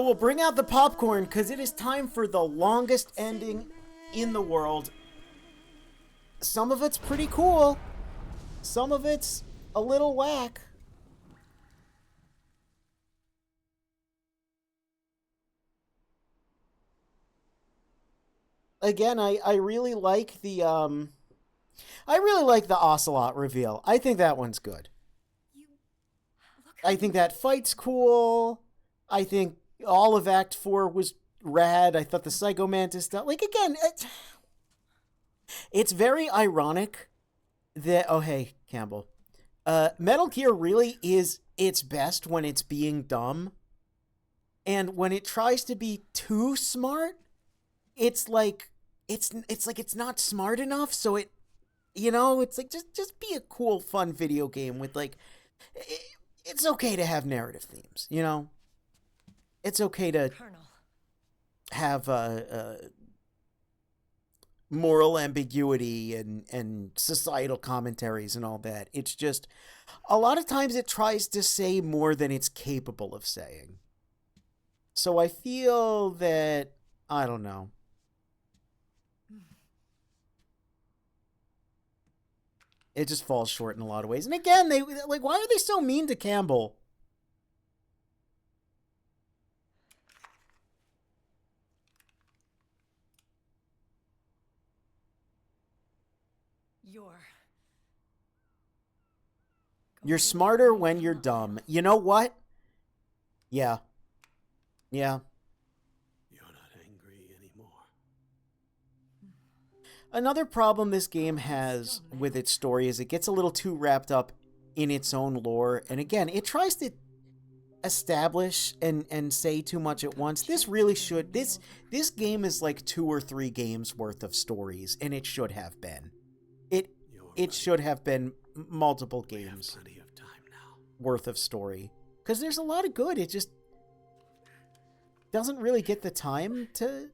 We'll bring out the popcorn, because it is time for the longest ending in the world. Some of it's pretty cool. Some of it's a little whack. Again, I really like the Ocelot reveal. I think that one's good. I think that fight's cool. I think all of Act 4 was rad. I thought the Psycho Mantis stuff... Like, again, it's very ironic that... Oh, hey, Campbell. Metal Gear really is its best when it's being dumb. And when it tries to be too smart, it's like... It's like it's not smart enough, so it... You know, it's like, just be a cool, fun video game with, like... It's okay to have narrative themes, you know? It's okay to have moral ambiguity and societal commentaries and all that. It's just, a lot of times it tries to say more than it's capable of saying. So I feel that, I don't know. It just falls short in a lot of ways. And again, they like, why are they so mean to Campbell? You're smarter when you're dumb. You know what? Yeah. Yeah. You're not angry anymore. Another problem this game has with its story is it gets a little too wrapped up in its own lore. And again, it tries to establish and say too much at once. This really should... This game is like 2 or 3 games worth of stories, and it should have been. It should have been multiple games worth of story. Because there's a lot of good. It just doesn't really get the time to...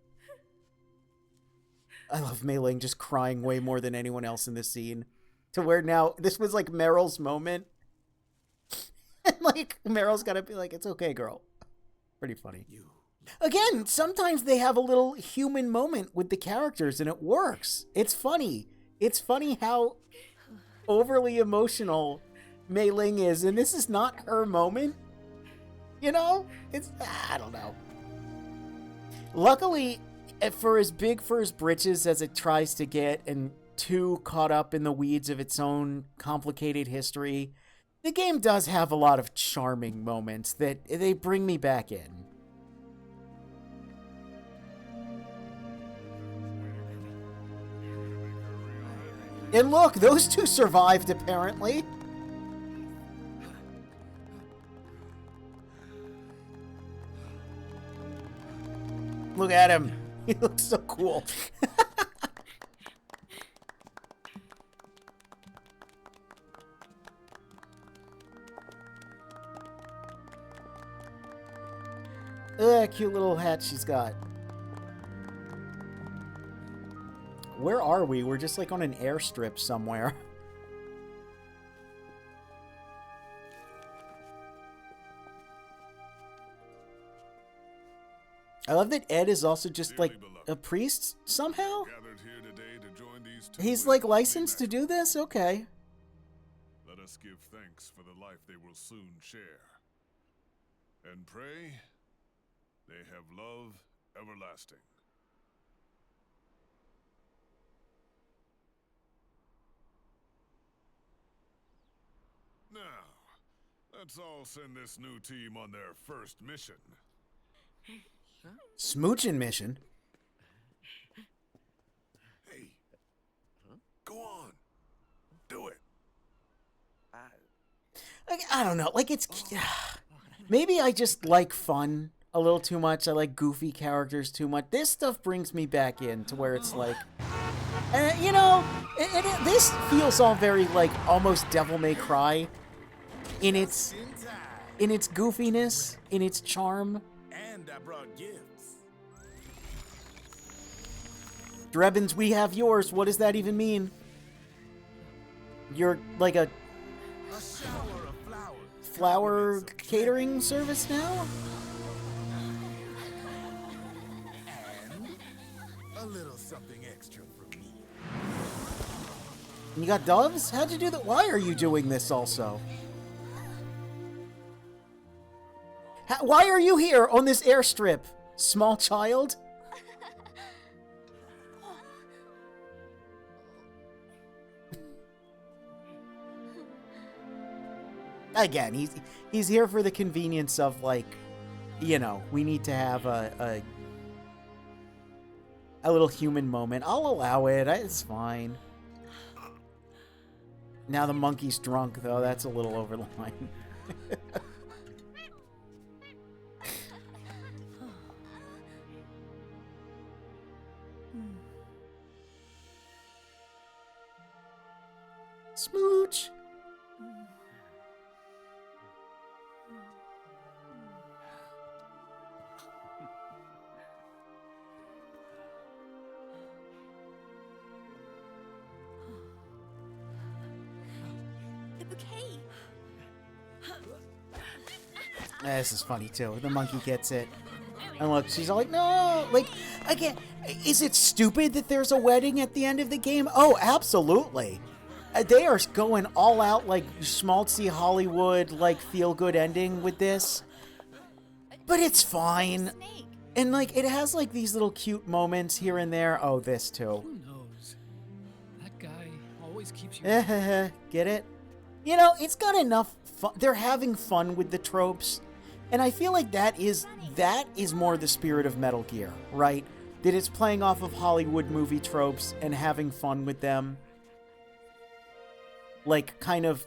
I love Mei Ling just crying way more than anyone else in this scene. To where now, this was like Meryl's moment. And like, Meryl's gotta be like, it's okay, girl. Pretty funny. Again, sometimes they have a little human moment with the characters and it works. It's funny. It's funny how overly emotional Mei Ling is, and this is not her moment. You know? It's, I don't know. Luckily, for as big for his britches as it tries to get and too caught up in the weeds of its own complicated history, the game does have a lot of charming moments that they bring me back in. And look, those two survived, apparently. Look at him. He looks so cool. Ugh, cute little hat she's got. Where are we? We're just like on an airstrip somewhere. I love that Ed is also just like a priest somehow. He's like licensed to do this? Okay. Let us give thanks for the life they will soon share. And pray they have love everlasting. Now, let's all send this new team on their first mission. Smooching mission? Hey, go on. Do it. I don't know. Like, it's... Maybe I just like fun a little too much. I like goofy characters too much. This stuff brings me back in to where it's like... you know, this feels all very, like, almost Devil May Cry in its goofiness, in its charm. And I brought gifts. Drebbins, we have yours. What does that even mean? You're like a shower of flowers. flower catering service now? And you got doves? How'd you do that? Why are you doing this also? Why are you here on this airstrip, small child? Again, he's here for the convenience of, like, you know, we need to have a little human moment. I'll allow it. It's fine. Now the monkey's drunk, though. That's a little over the line. Smooch. The bouquet. This is funny too. The monkey gets it. And look, she's all like, no! Like, again, is it stupid that there's a wedding at the end of the game? Oh, absolutely. They are going all out, like, schmaltzy Hollywood, like, feel-good ending with this. But it's fine. And, like, it has, like, these little cute moments here and there. Oh, this too. Who knows? That guy always keeps you... Get it? You know, it's got enough fun. They're having fun with the tropes. And I feel like that is more the spirit of Metal Gear, right? That it's playing off of Hollywood movie tropes and having fun with them. Like, kind of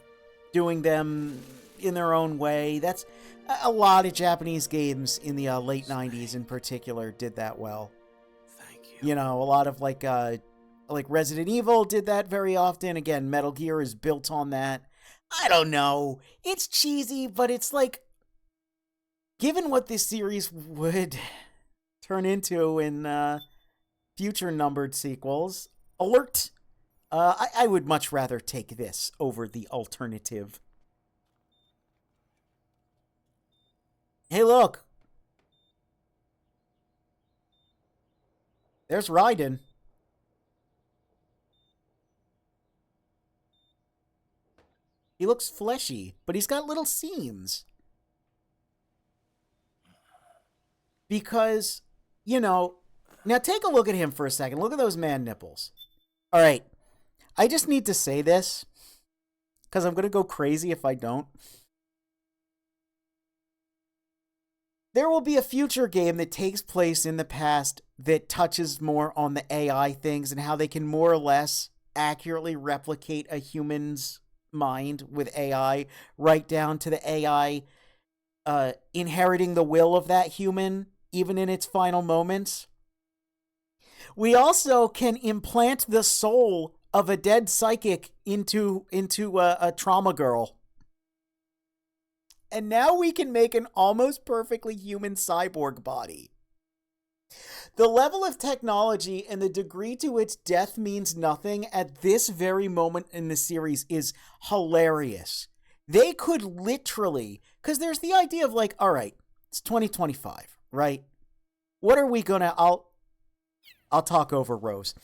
doing them in their own way. That's a lot of Japanese games in the late 90s in particular did that well. Thank you. You know, a lot of like Resident Evil did that very often. Again, Metal Gear is built on that. I don't know. It's cheesy, but it's like, given what this series would turn into in future numbered sequels, alert! I would much rather take this over the alternative. Hey, look! There's Raiden. He looks fleshy, but he's got little seams. Because, you know... Now take a look at him for a second. Look at those man nipples. Alright. I just need to say this, because I'm going to go crazy if I don't. There will be a future game that takes place in the past that touches more on the AI things and how they can more or less accurately replicate a human's mind with AI, right down to the AI inheriting the will of that human, even in its final moments. We also can implant the soul of a dead psychic into a trauma girl. And now we can make an almost perfectly human cyborg body. The level of technology and the degree to which death means nothing at this very moment in the series is hilarious. They could literally, because there's the idea of like, all right, it's 2025, right? What are we gonna, I'll talk over Rose.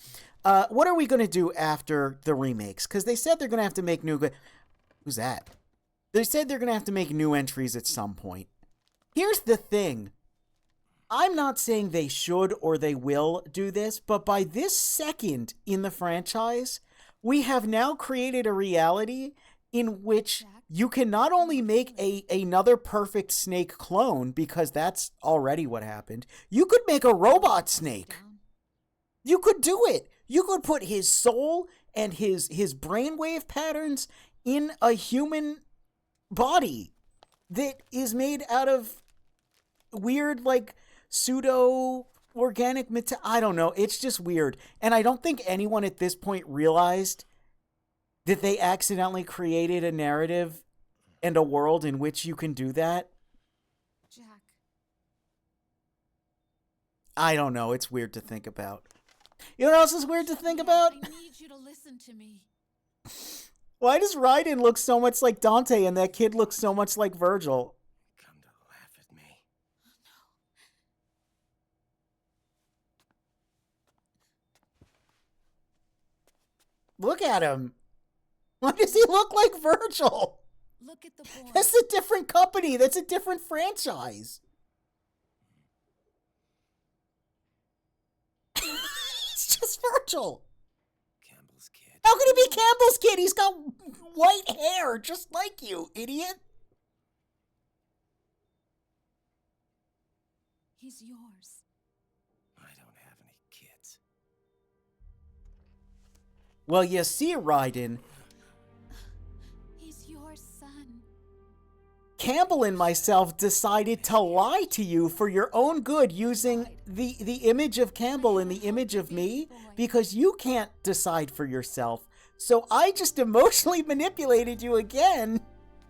What are we going to do after the remakes? Because they said they're going to have to make new... Who's that? They said they're going to have to make new entries at some point. Here's the thing. I'm not saying they should or they will do this, but by this second in the franchise, we have now created a reality in which you can not only make another perfect Snake clone, because that's already what happened, you could make a robot Snake. You could do it. You could put his soul and his brainwave patterns in a human body that is made out of weird, like, pseudo-organic material. I don't know. It's just weird. And I don't think anyone at this point realized that they accidentally created a narrative and a world in which you can do that. Jack. I don't know. It's weird to think about. You know what else is weird to think about? I need you to listen to me. Why does Raiden look so much like Dante and that kid looks so much like Virgil? Come to laugh at me. Look at him. Why does he look like Virgil? Look at the boy. That's a different company. That's a different franchise. It's just Virgil. Campbell's kid. How can he be Campbell's kid? He's got white hair, just like you, idiot. He's yours. I don't have any kids. Well, you see, Raiden, He's your son. Campbell and myself decided to lie to you for your own good using the image of Campbell and the image of me because you can't decide for yourself. So I just emotionally manipulated you again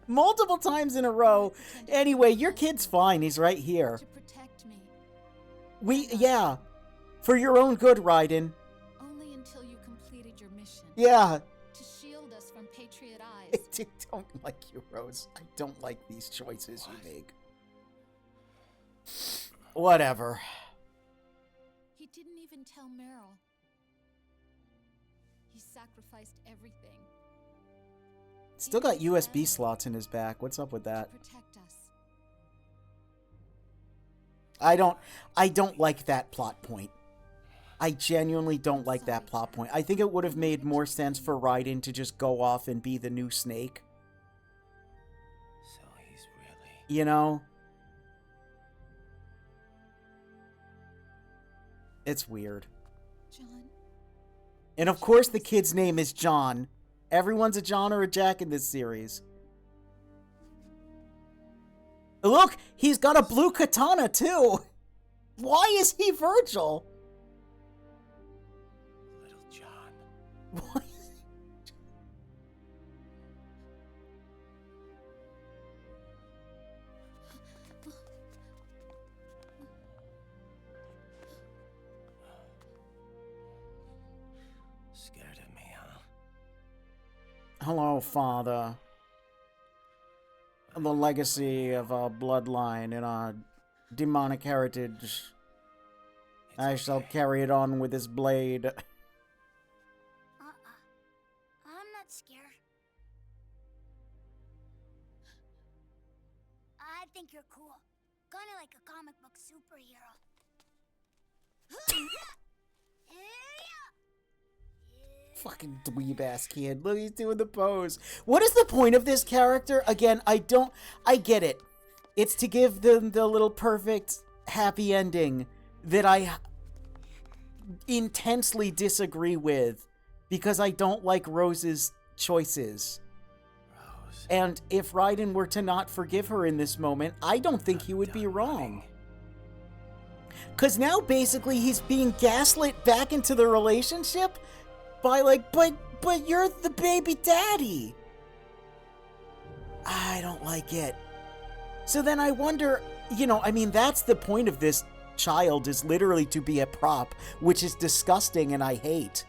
multiple times in a row. Anyway, your kid's fine. He's right here. To protect me. Yeah, for your own good, Raiden. Only until you completed your mission. Yeah. To shield us from Patriot eyes. I don't like you, Rose. I don't like these choices you make. Whatever. He didn't even tell Meryl. He sacrificed everything. Still got USB slots in his back. What's up with To that? protect us. I don't like that plot point. I genuinely don't like that plot point. I think it would have made more sense for Raiden to just go off and be the new Snake. So he's really... You know? It's weird. John. And of course the kid's name is John. Everyone's a John or a Jack in this series. Look, he's got a blue katana too. Why is he Virgil? Little John. Why? Scared of me, huh? Hello, Father. The legacy of our bloodline and our demonic heritage. I shall carry it on with this blade. I'm not scared. I think you're cool. Kinda like a comic book superhero. Fucking dweeb-ass kid. Look, he's doing the pose. What is the point of this character? Again, I get it. It's to give them the little perfect happy ending that I intensely disagree with because I don't like Rose's choices. Rose. And if Raiden were to not forgive her in this moment, I don't think he would be wrong. Because now basically he's being gaslit back into the relationship by like, but you're the baby daddy. I don't like it. So then I wonder, you know, I mean, that's the point of this child, is literally to be a prop, which is disgusting and I hate.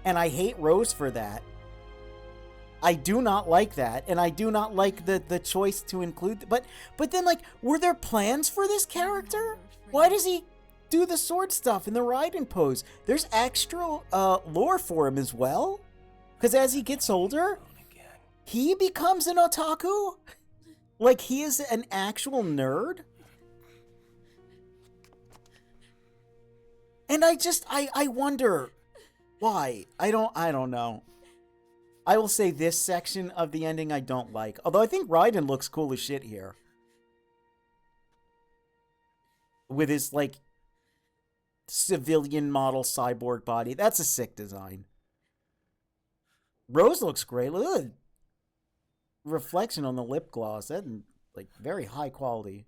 And I hate Rose for that. I do not like that, and I do not like the choice to include, but then, like, were there plans for this character? Why does he do the sword stuff in the Raiden pose? There's extra lore for him as well, because as he gets older, he becomes an otaku. Like, he is an actual nerd. And I wonder why. I don't know. I will say this section of the ending I don't like. Although I think Raiden looks cool as shit here. With his, like, civilian model cyborg body. That's a sick design. Rose looks great. Look at the reflection on the lip gloss. That's, like, very high quality.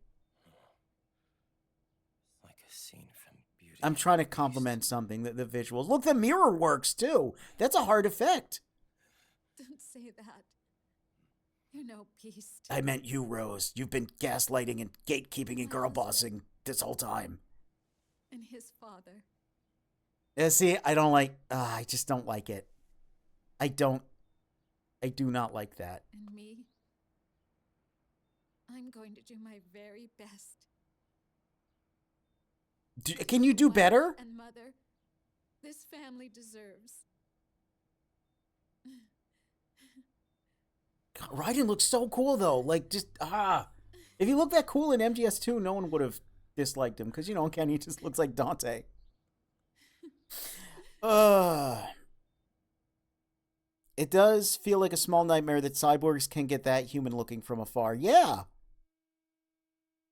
Like a scene from Beauty. I'm trying to compliment something, the visuals. Look, the mirror works, too. That's a hard effect. Don't say that. You're no beast. I meant you, Rose. You've been gaslighting and gatekeeping and girl bossing this whole time. And his father. Yeah, see, I don't like... I just don't like it. I do not like that. And me. I'm going to do my very best. Can you do Wife better? And mother, this family deserves. God, Raiden looks so cool though. Like just if he looked that cool in MGS2, no one would have disliked him because Ken, he just looks like Dante. It does feel like a small nightmare that cyborgs can get that human looking from afar. Yeah.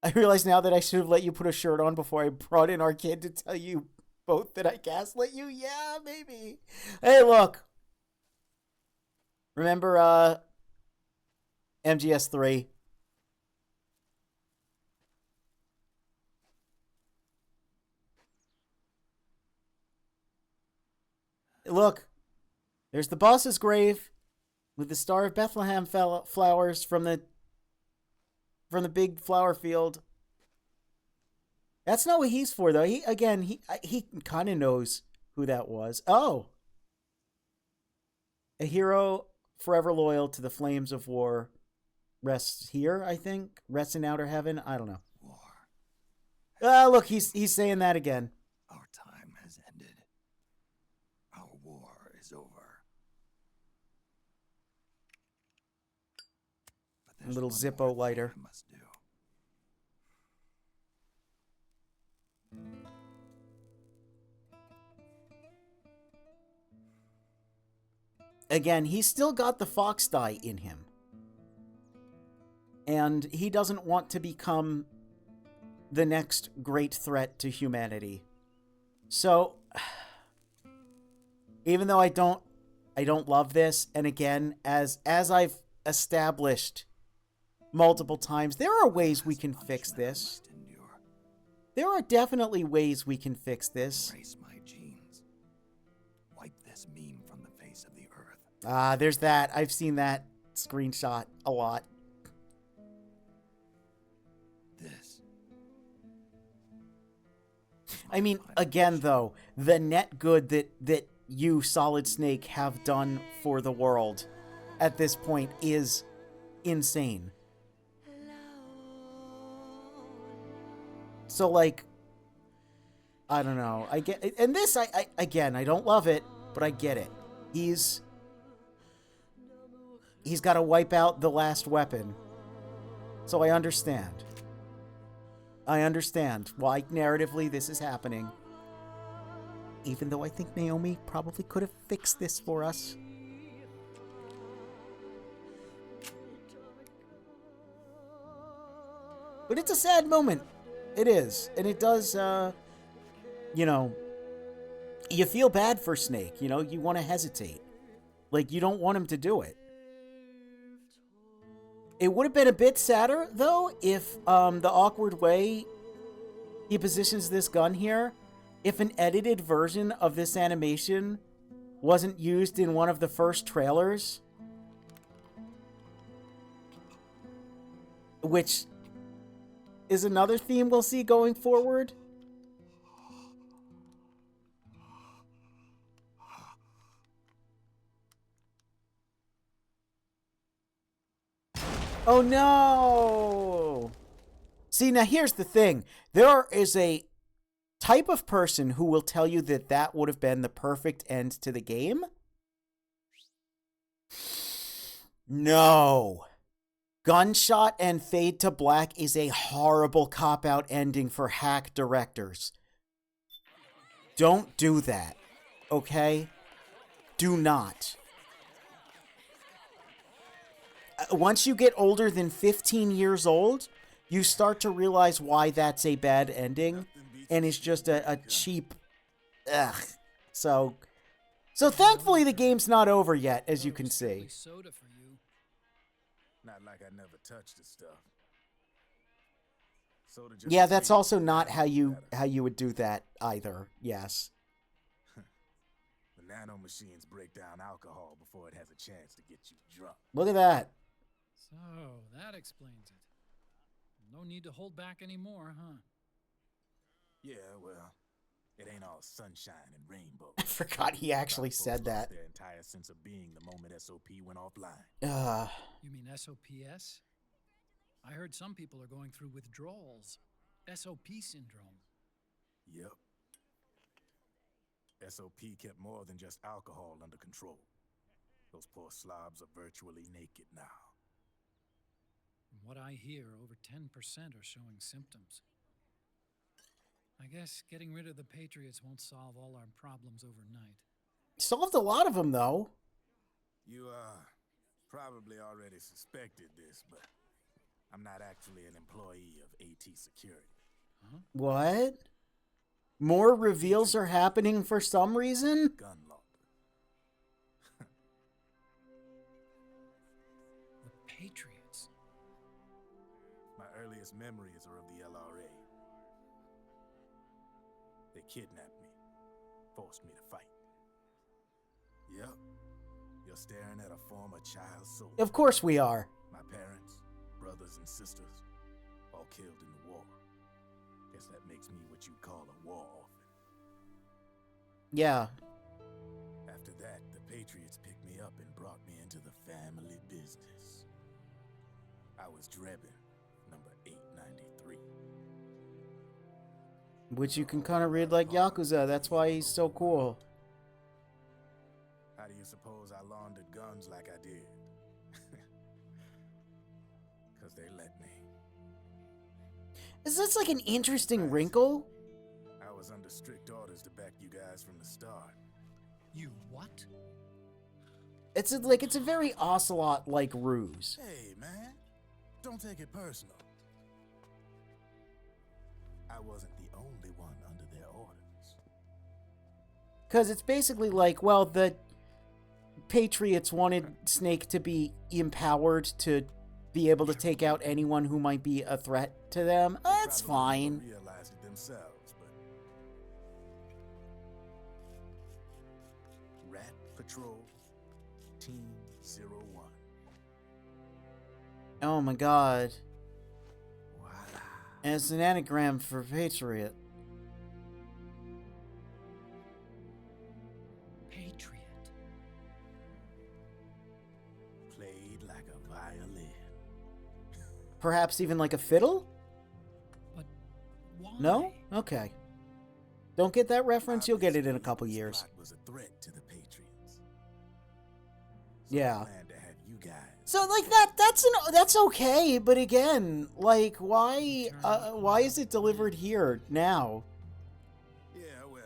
I realize now that I should have let you put a shirt on before I brought in our kid to tell you both that I gaslit you. Yeah, maybe. Hey, look. Remember MGS3? Look. There's the boss's grave with the Star of Bethlehem flowers from the big flower field. That's not what he's for, though. He kind of knows who that was. Oh. A hero forever loyal to the flames of war rests here, I think. Rests in outer heaven. I don't know. War. Look, he's saying that again. Our time has ended. Our war is over. But A little one Zippo more thing lighter. I must do. Again, he's still got the fox die in him. And he doesn't want to become the next great threat to humanity. So, even though I don't love this, and again, as I've established multiple times, there are ways we can fix this. There are definitely ways we can fix this. Erase my genes. Wipe this meme from the face of the earth. There's that. I've seen that screenshot a lot. This. I mean, again, though, the net good that you, Solid Snake, have done for the world at this point is insane. So, like, I don't know. I get, and this, I don't love it, but I get it. He's got to wipe out the last weapon. So I understand. I understand why narratively this is happening. Even though I think Naomi probably could have fixed this for us. But it's a sad moment. It is. And it does, you feel bad for Snake. You want to hesitate. Like, you don't want him to do it. It would have been a bit sadder, though, if the awkward way he positions this gun here, if an edited version of this animation wasn't used in one of the first trailers, which is another theme we'll see going forward. Oh no! See, now here's the thing. There is a type of person who will tell you that that would have been the perfect end to the game. No. Gunshot and Fade to Black is a horrible cop-out ending for hack directors. Don't do that, okay? Do not. Once you get older than 15 years old, you start to realize why that's a bad ending, and it's just a cheap... Ugh. So thankfully the game's not over yet, as you can see. Soda for you. Not like I never touched the stuff. Soda just Yeah, that's tastes also not how better. you would do that either. Yes. The nano machines break down alcohol before it has a chance to get you drunk. Look at that. So, that explains it. No need to hold back anymore, huh? Yeah, well, it ain't all sunshine and rainbows. I forgot he actually Folks said that. lost their entire sense of being the moment SOP went offline. You mean SOPS? I heard some people are going through withdrawals. SOP syndrome. Yep. SOP kept more than just alcohol under control. Those poor slobs are virtually naked now. From what I hear, over 10% are showing symptoms. I guess getting rid of the Patriots won't solve all our problems overnight. Solved a lot of them, though. You, probably already suspected this, but I'm not actually an employee of AT Security. Huh? What? More reveals are happening for some reason? Gun launderer. The Patriots. My earliest memories are of the LRA. They kidnapped me, forced me to fight. Yep, you're staring at a former child soldier. Of course we are. My parents, brothers and sisters, all killed in the war. Guess that makes me what you'd call a war orphan. Yeah. After that, the Patriots picked me up and brought me into the family business. I was Drebin, number 893. Which you can kind of read like Yakuza. That's why he's so cool. How do you suppose I laundered guns like I did? Because they let me. Is this like an interesting wrinkle? I was under strict orders to back you guys from the start. You what? It's a very Ocelot-like ruse. Hey, man. Don't take it personal. I wasn't the only one under their orders. Because it's basically like, well, the Patriots wanted Snake to be empowered to be able to take out anyone who might be a threat to them. That's Probably fine. never realized it themselves, but Rat Patrol Team 01. Oh my god. Voila. And it's an anagram for Patriot. Patriot. Played like a violin. Perhaps even like a fiddle? But why? No? Okay. Don't get that reference, you'll get it in a couple Obviously, years. this plot was a threat to the Patriots. So Yeah. I planned to have you guys. So like that's okay, but again, like why is it delivered here now? Yeah, well,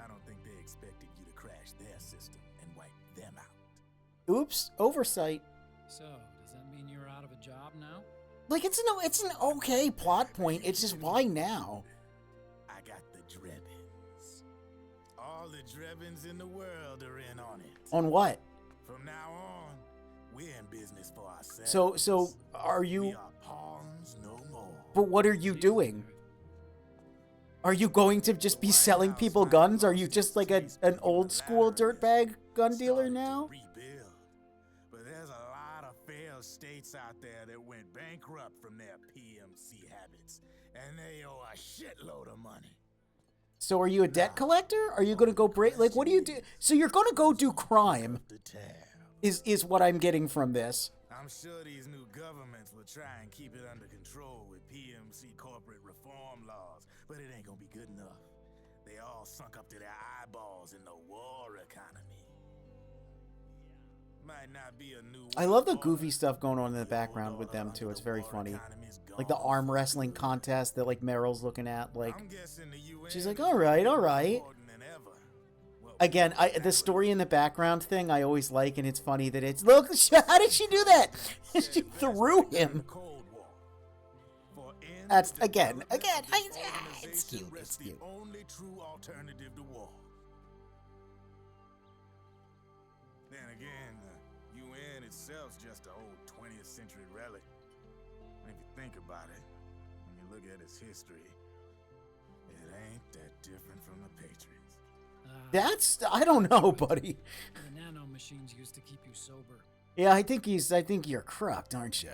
I don't think they expected you to crash their system and wipe them out. Oops, oversight. So, does that mean you're out of a job now? Like it's an okay plot point. It's just why now? I got the Drebins. All the Drebins in the world are in on it. On what? From now on, we're in business for ourselves. So are We you are pawns no more. but what are you doing? Are you going to just be selling people guns? Are you just like an old school dirtbag gun dealer Started to now? rebuild. But there's a lot of failed states out there that went bankrupt from their PMC habits, and they owe a shitload of money. So are you a debt collector? Are you going to go break like what do you do? So you're going to go do crime The tab. is what I'm getting from this. I'm sure these new governments will try and keep it under control with PMC corporate reform laws, but it ain't gonna be good enough. They all sunk up to their eyeballs in the war economy. Might not be a new I love the world goofy order. stuff going on in the The background old with them order too. under It's the very war funny. economy's Like the gone arm for wrestling good. contest that like Meryl's looking at. Like I'm guessing the UN she's like, is all right. more important than ever. Well, Again, the story in the background thing I always like, and it's funny that it's look. How did she do that? She threw him. Cold War. For in That's the again. development of It's this organization cute. rests It's cute. the only true alternative to war. Then again, the UN itself's just an old 20th century relic. And if you think about it, when you look at its history, it ain't that different from the Patriots. That's I don't know, buddy. The nano machines used to keep you sober. Yeah, I think you're crucked, aren't you?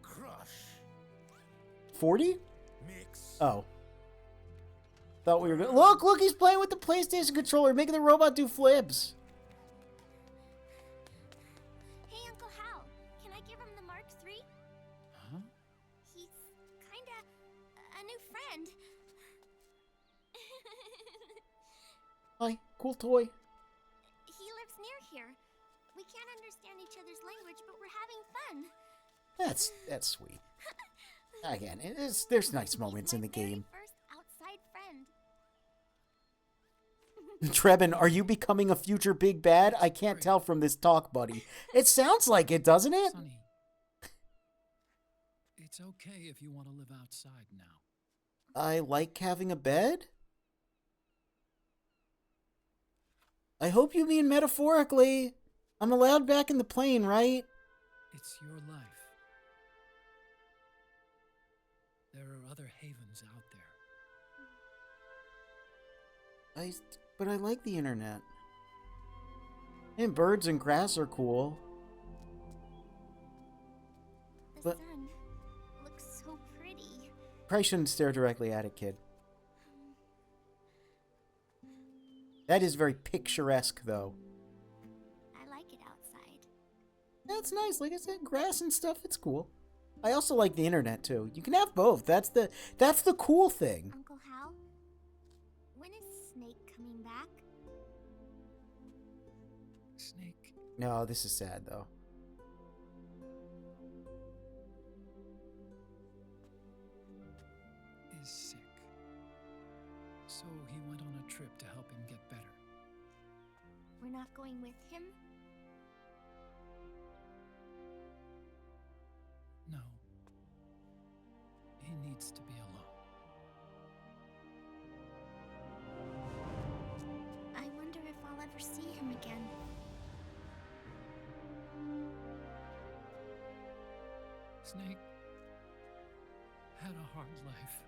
Crush. 40? Mix. Oh. Thought we were good. Look, he's playing with the PlayStation controller, making the robot do flips. Hey, Uncle Hal, can I give him the Mark III? Huh? He's kinda a new friend. Hi, cool toy. He lives near here. That's sweet. Again, there's nice moments in the game. First outside friend. Trebin, are you becoming a future big bad? I can't tell from this talk, buddy. It sounds like it, doesn't it? Sonny, it's okay if you want to live outside now. I like having a bed? I hope you mean metaphorically. I'm allowed back in the plane, right? It's your life. There are other havens out there. But I like the internet. And birds and grass are cool. The But- sun looks so pretty. Probably shouldn't stare directly at it, kid. That is very picturesque, though. I like it outside. That's nice. Like I said, grass and stuff, it's cool. I also like the internet, too. You can have both. That's the cool thing. Uncle Hal, when is Snake coming back? Snake, No, this is sad, though. is sick. So he went on a trip to help him get better. We're not going with him? No. He needs to be alone. I wonder if I'll ever see him again. Snake had a hard life.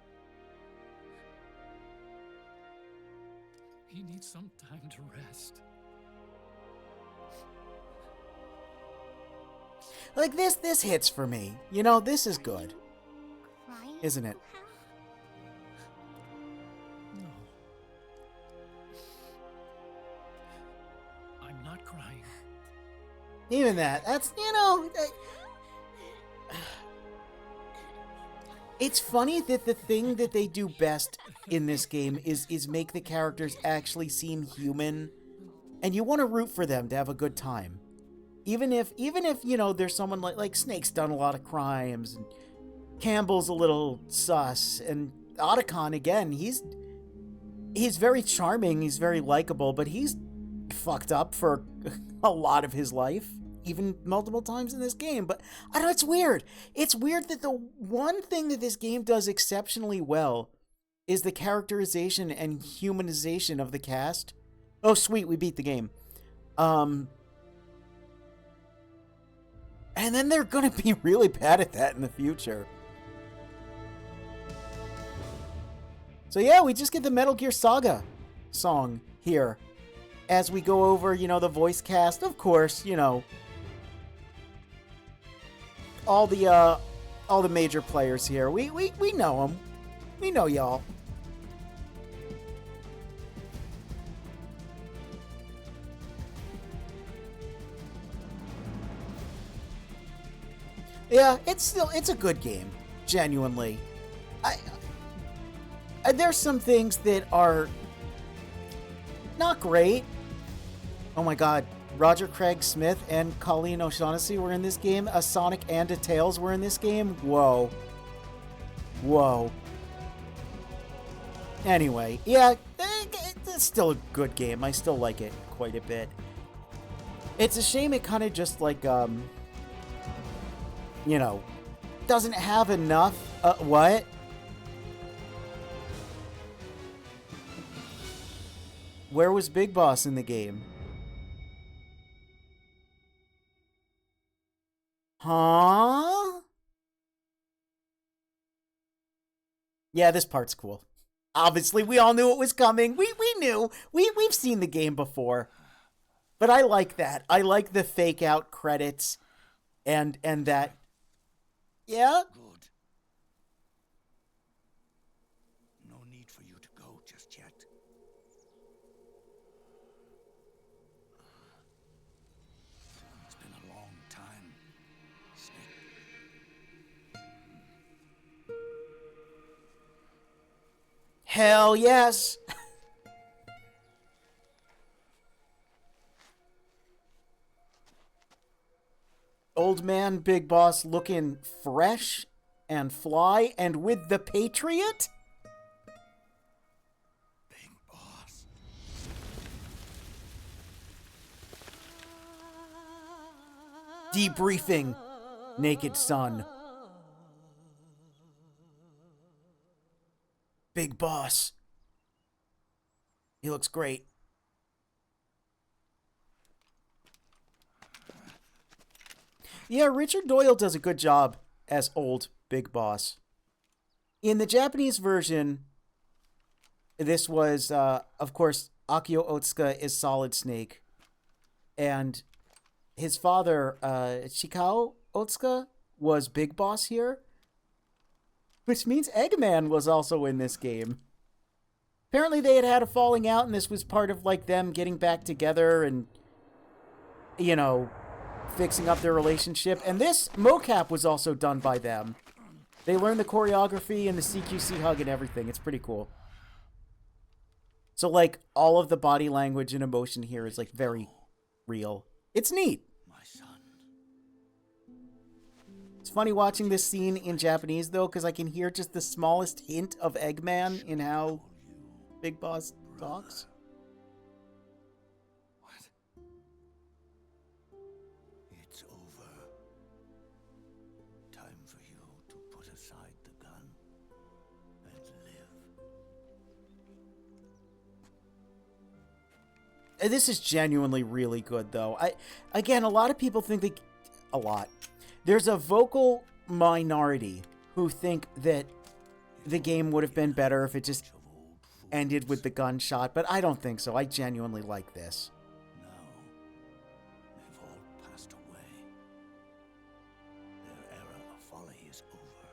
He needs some time to rest. Like, this hits for me. You know, this is good. Crying? Isn't it? Uncle Hal? No. I'm not crying. Even that's, you know... It's funny that the thing that they do best in this game is make the characters actually seem human. And you want to root for them to have a good time. Even if, you know, there's someone like Snake's done a lot of crimes, and Campbell's a little sus, and Otacon, again, he's very charming, he's very likable, but he's fucked up for a lot of his life, even multiple times in this game. But I don't know, it's weird. It's weird that the one thing that this game does exceptionally well is the characterization and humanization of the cast. Oh, sweet, we beat the game. And then they're gonna be really bad at that in the future. So yeah, we just get the Metal Gear Saga song here. As we go over, you know, the voice cast, of course, you know, all the major players here. We know them. We know y'all. Yeah, it's a good game, genuinely. There's some things that are not great. Oh my god, Roger Craig Smith and Colleen O'Shaughnessy were in this game. A Sonic and a Tails were in this game. Whoa. Whoa. Anyway, yeah, it's still a good game. I still like it quite a bit. It's a shame it kind of just like, you know, doesn't have enough. What? Where was Big Boss in the game? Huh? Yeah, this part's cool. Obviously, we all knew it was coming. We knew. We've seen the game before. But I like that. I like the fake out credits and that. Yeah? Good. No need for you to go just yet. It's been a long time, Snake. Hell yes. Old man Big Boss looking fresh and fly and with the Patriot? Big Boss. Debriefing Naked Sun. Big Boss. He looks great. Yeah, Richard Doyle does a good job as old Big Boss. In the Japanese version, this was, of course, Akio Otsuka is Solid Snake. And his father, Chikao Otsuka, was Big Boss here. Which means Eggman was also in this game. Apparently they had a falling out, and this was part of, like, them getting back together and, you know, fixing up their relationship. And this mocap was also done by them. They learned the choreography and the CQC hug and everything. It's pretty cool. So, like, all of the body language and emotion here is, like, very real. It's neat. My son. It's funny watching this scene in Japanese, though, because I can hear just the smallest hint of Eggman in how Big Boss talks. What? It's over. Time for you to put aside the gun and live. This is genuinely really good, though. Again, a lot of people think they... A lot. There's a vocal minority who think that the game would have been better if it just ended with the gunshot, but I don't think so. I genuinely like this. Now, they've all passed away. Their era of folly is over.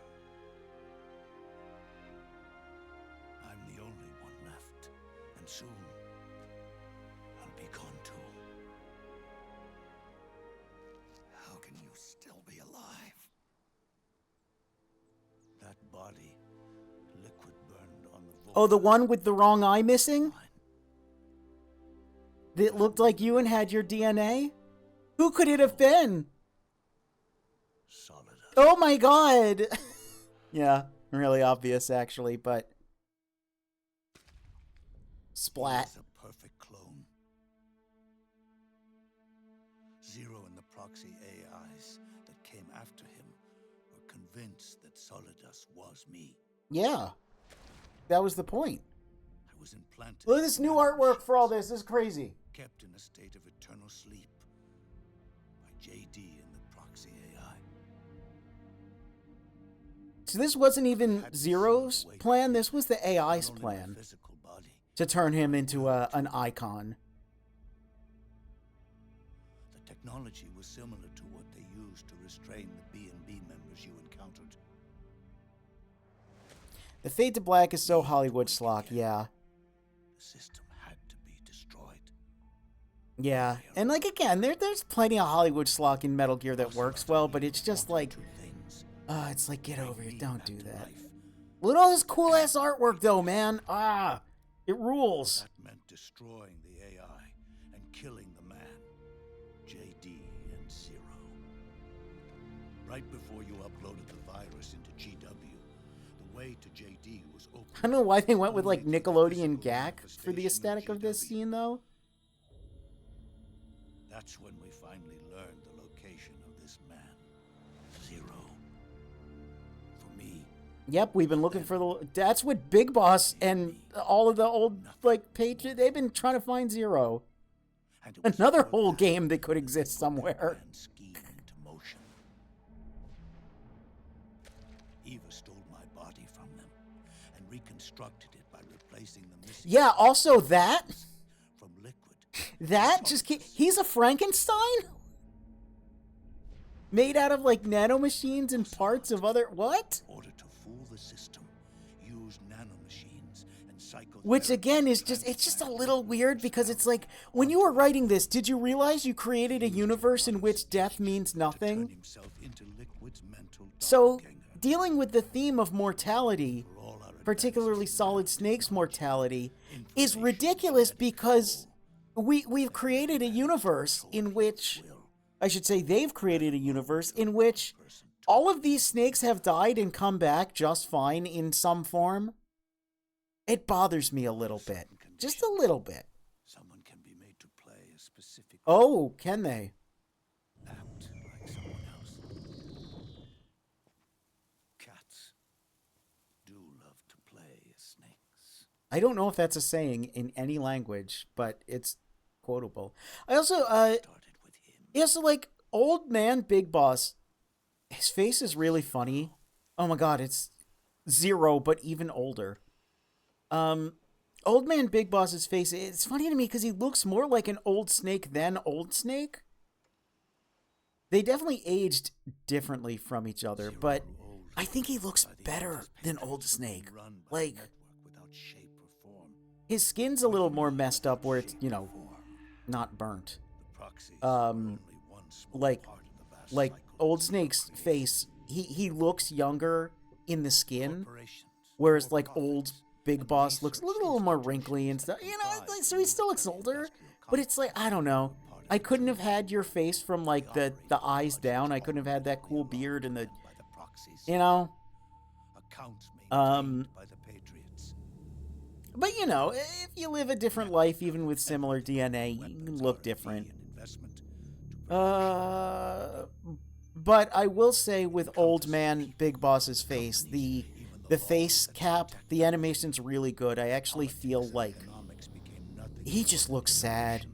I'm the only one left, and soon I'll be gone too. How can you still be alive? That body, liquid burned on the Oh, the one with the wrong eye missing? That looked like you and had your DNA? Who could it have been? solid. Oh my god! Yeah, really obvious, actually, but... Splat. He's a perfect clone. Zero and the proxy AIs that came after him were convinced that Solidus was me. Yeah. That was the point. I was implanted. Look at this new artwork for all this. This is crazy. Kept in a state of eternal sleep by JD and the proxy AI. So this wasn't even Zero's plan. This was the AI's Not only my plan. physical body, To turn him into an icon. the technology was similar to what they used to restrain the B&B members you encountered. The Fade to Black is so Hollywood schlock, yeah. The system had to be destroyed. Yeah. And like again, there's plenty of Hollywood schlock in Metal Gear that works well, but it's just like, Two things. it's like, get over it, don't do that. Life. Look at all this cool ass artwork though, man. It rules. That meant destroying the AI and killing the man, JD and Zero. Right before you uploaded the virus into GW, the way to JD was open. I don't know why they went with like only through Nickelodeon physical Gak for the manifestation aesthetic of this GW. scene though. That's when we finally learned the location of this man, Zero. For me, Yep, we've been looking for the... That's what Big Boss and all of the old, like, Patriot... They've been trying to find Zero. and it was Another through whole that game that could exist that somewhere. grand scheme into motion. Eva stole my body from them and reconstructed it by replacing the missing Yeah, also that... from liquid. That just... He's a Frankenstein? Made out of, like, nanomachines and parts of other... What? In order to fool the system, use nanomachines and cycle. Which, again, is just... It's just a little weird because it's like... When you were writing this, did you realize you created a universe in which death means nothing? So, dealing with the theme of mortality, particularly Solid Snake's mortality, is ridiculous because we've created a universe in which I should say they've created a universe in which all of these snakes have died and come back just fine in some form. It bothers me a little bit. Just a little bit. Someone can be made to play a specific Oh, can they? act like someone else. Cats do love to play as snakes. I don't know if that's a saying in any language, but it's quotable. I also, Started with him. yeah, so like, Old Man Big Boss, his face is really funny. Oh my god, it's Zero, but even older. Old Man Big Boss's face, it's funny to me because he looks more like an old snake than Old Snake. They definitely aged differently from each other, but I think he looks better than Old Snake. Like, Without shape or form. his skin's a little more messed up where it's, you know, not burnt. The proxies are only one small part of the vast Like cycle Old that Snake's creates face, he looks younger in the skin, corporations whereas for like profits Old Big Boss looks a little more wrinkly and stuff. You know, like, so he still looks older, but it's like, I don't know. I couldn't have had your face from like the eyes down. I couldn't have had that cool beard and the, by the proxies. you know. Accounts maintained by the Patriots. But you know, if you live a different life, even with similar DNA, you can look different. An investment to But I will say with Old Man Big Boss's face, the face cap, the animation's really good. I actually feel like economics became nothing he just looks sad.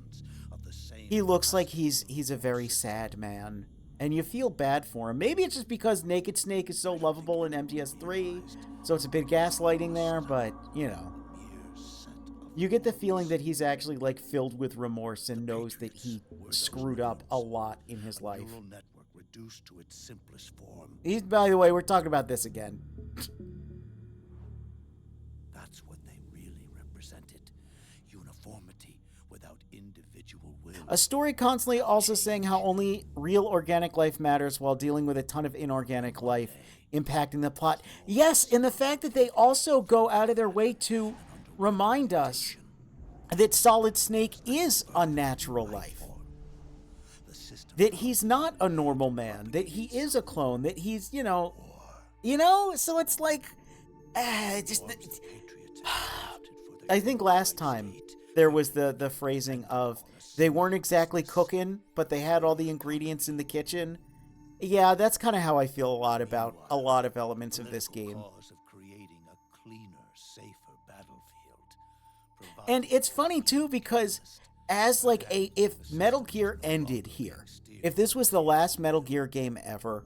of the same He looks like he's a very sad man, and you feel bad for him. Maybe it's just because Naked Snake is so lovable in MGS3, so it's a bit gaslighting there, but, you know. years set of You get the feeling that he's actually, like, filled with remorse and knows that he screwed up a lot in his life. neural network reduced to its simplest form. He's, by the way, we're talking about this again. That's what they really represented. Uniformity without individual will. A story constantly also saying how only real organic life matters while dealing with a ton of inorganic life impacting the plot. Yes, and the fact that they also go out of their way to remind us that Solid Snake is unnatural life. The system That he's not a normal man, that he is a clone, that he's, so it's like, just, Patriots adopted for their I think last time there was the phrasing of they weren't exactly cooking, but they had all the ingredients in the kitchen. Yeah, that's kind of how I feel a lot about a lot of elements of this game. cause of creating a cleaner, safer battlefield. And it's funny too because as like if Metal Gear ended here, if this was the last Metal Gear game ever,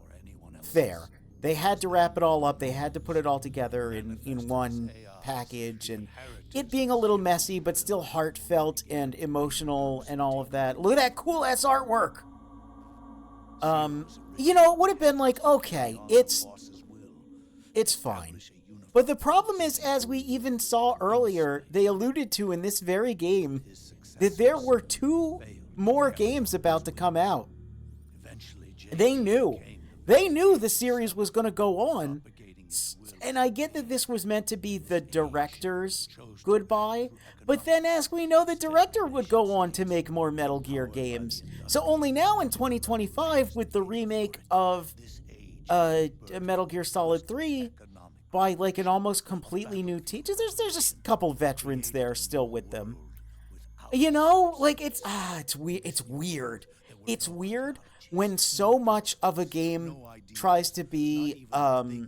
fair. They had to wrap it all up. They had to put it all together in one package, and it being a little messy, but still heartfelt and emotional and all of that. Look at that cool ass artwork. It would have been like, okay, it's fine. But the problem is, as we even saw earlier, they alluded to in this very game that there were 2 more games about to come out. Eventually, They knew. They knew the series was going to go on. And I get that this was meant to be the director's goodbye, but then as we know, the director would go on to make more Metal Gear games. So only now in 2025, with the remake of Metal Gear Solid 3 by like an almost completely new team, there's just a couple veterans there still with them. It's weird. It's weird when so much of a game tries to be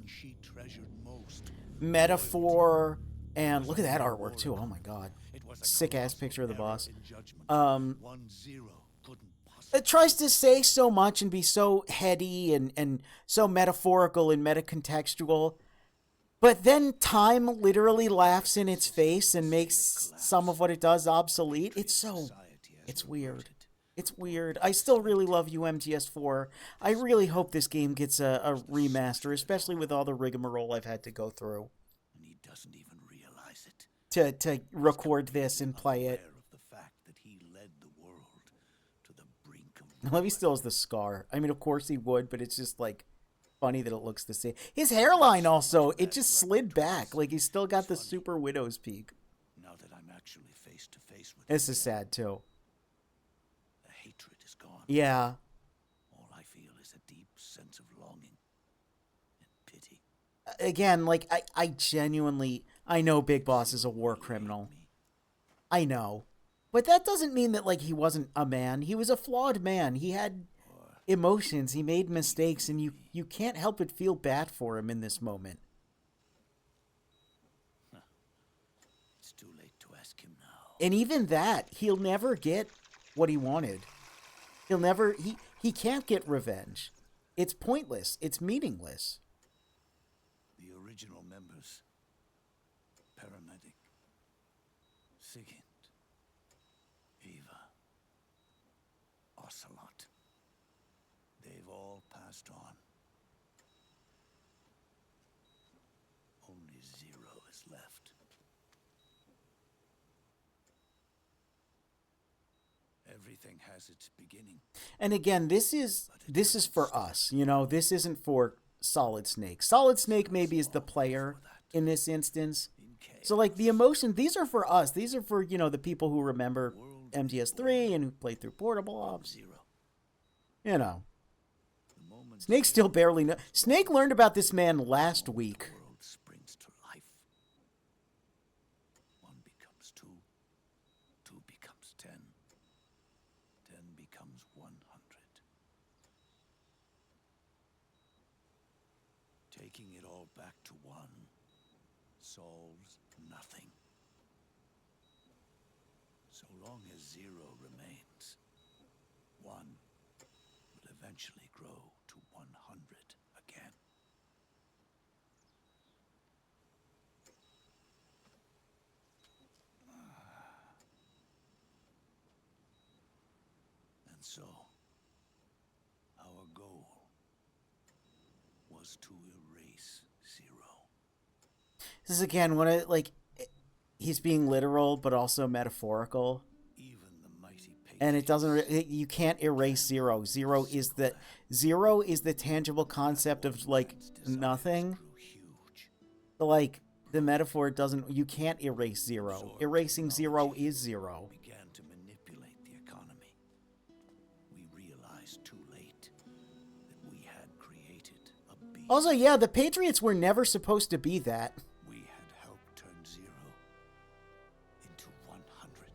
she treasured most. metaphor, and look at that artwork too. Oh my god, sick ass picture of the boss. 1-0 couldn't possibly. It tries to say so much and be so heady and so metaphorical and metacontextual, but then time literally laughs in its face and makes some of what it does obsolete. It's weird. It's weird. I still really love UMGS4. I really hope this game gets a remaster, especially with all the rigmarole I've had to go through And he doesn't even realize it. to record this and play it. Aware of the fact that he led the world to the brink of Levy still has the scar. I mean, of course he would, but it's just like funny that it looks the same. His hairline also, it just slid back. Like he's still got the super widow's peak. Now that I'm actually face to face with This him, is sad too. the hatred is gone. Yeah. again, like, I genuinely, I know Big Boss is a war criminal. I know. But that doesn't mean that, like, he wasn't a man. He was a flawed man. He had emotions. He made mistakes, and you can't help but feel bad for him in this moment. It's too late to ask him now. And even that, he'll never get what he wanted. He'll never, he can't get revenge. It's pointless. It's meaningless. The original members, Paramedic, Sigint, Eva, Ocelot, they've all passed on. Only Zero is left. Everything has its beginning. And again, this is for us, you know, this isn't for Solid Snake. Solid Snake maybe is the player in this instance. So, like, the emotion, these are for us. These are for, you know, the people who remember MGS3 and who played through Portable Ops. You know. Snake still barely knows. Snake learned about this man last week. The world springs to life. One becomes two. Two becomes 10. 10 becomes 100. Taking it all back to one solves nothing. So long as Zero remains, one will eventually grow to 100 again. And so, our goal was to erase Zero. This is, again, when it, like, he's being literal, but also metaphorical. Even the mighty And it doesn't, you can't erase Zero. Zero is the tangible concept of, like, nothing. grew huge. But, like, the metaphor doesn't, you can't erase Zero. Erasing Zero is Zero. Began to manipulate the economy. We realized too late that we had created a beast. Also, yeah, the Patriots were never supposed to be that. We had helped turn Zero into 100.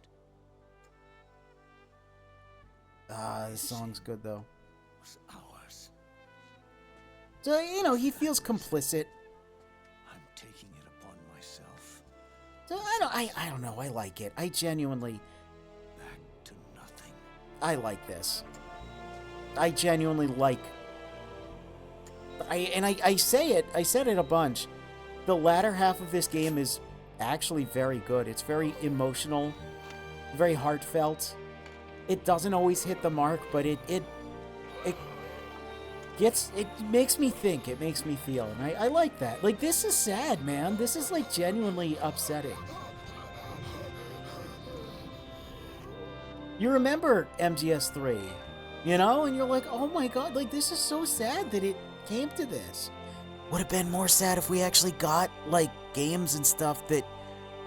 Ah, this song's good, though. Was ours. So, you know, he feels complicit. I'm taking it upon myself. So, I don't know, I like it. I genuinely, Back to nothing. I like this. I genuinely like... I said it a bunch. The latter half of this game is actually very good. It's very emotional, very heartfelt. It doesn't always hit the mark, but it makes me think, it makes me feel, and I like that. Like, this is sad, man. This is, like, genuinely upsetting. You remember MGS3, you know, and you're like, oh my god, like, this is so sad that it came to this. Would have been more sad if we actually got, like, games and stuff that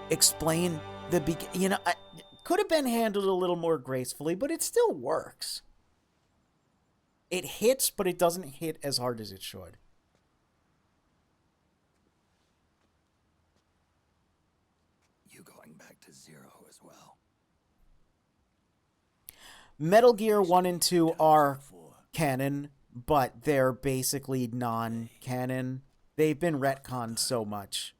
explain the you know, could have been handled a little more gracefully, but it still works. It hits, but it doesn't hit as hard as it should. You going back to Zero as well? Metal Gear 1 and 2 are canon, but they're basically non-canon. They've been retconned so much.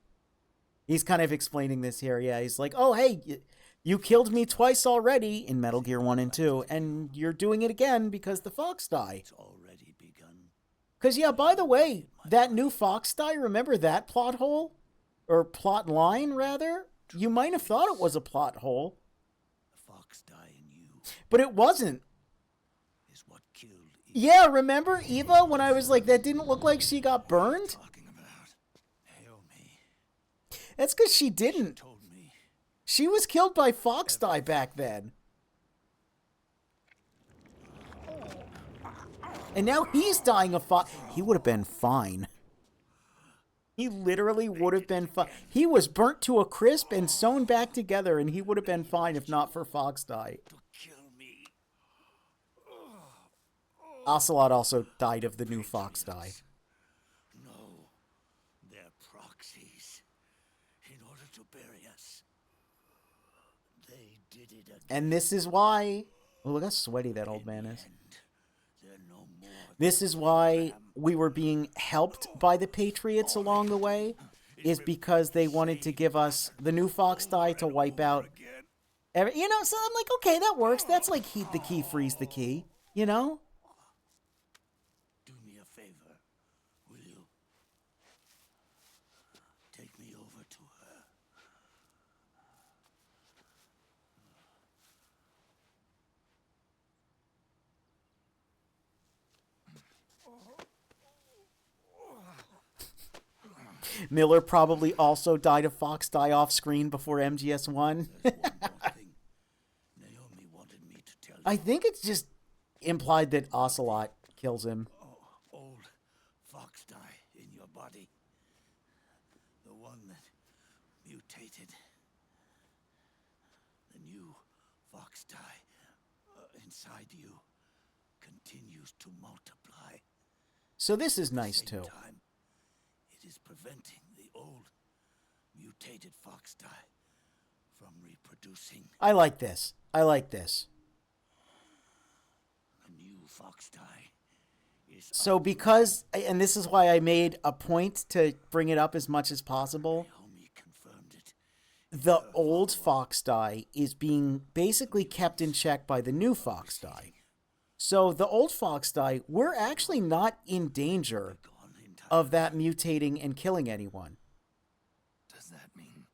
He's kind of explaining this here. Yeah, he's like, oh, hey, you killed me twice already in Metal Gear 1 and 2, and you're doing it again because the Fox die. It's already begun. Because, yeah, by the way, that new Fox die, remember that plot hole? Or plot line, rather? You might have thought it was a plot hole, The Fox die in you but it wasn't. is what killed Eve. Yeah, remember Eva when I was like, that didn't look like she got burned? Talking about Naomi That's because she didn't. told me She was killed by Fox die back then. And now he's dying of Fox. He would have been fine. He literally would have been fine. He was burnt to a crisp and sewn back together, and he would have been fine if not for Fox die. to kill me. Ocelot also died of the new Fox die. No, their proxies in order to bury us. They did it again. And this is why... Oh, look how sweaty that old man is. They're no more This is why we were being helped by the Patriots along the way, is because they wanted to give us the new Fox die to wipe out. You know, so I'm like, okay, that works. That's like heat the key, freeze the key, you know? Do me a favor, will you? Take me over to her. Miller probably also died of Fox die off screen before MGS1. There's one more thing Naomi wanted me to tell you. I think it's just implied that Ocelot kills him. Old fox die in your body. The one that mutated. The new fox die inside you continues to multiply. So this is nice At the same too. time, it is preventing the old mutated fox die from reproducing. I like this. I like this. The new fox die is So because, and this is why I made a point to bring it up as much as possible, Naomi confirmed it. the old Fox die is being basically kept in check by the new Fox die. So the old Fox die, we're actually not in danger Gone in time. of that mutating and killing anyone. Does that mean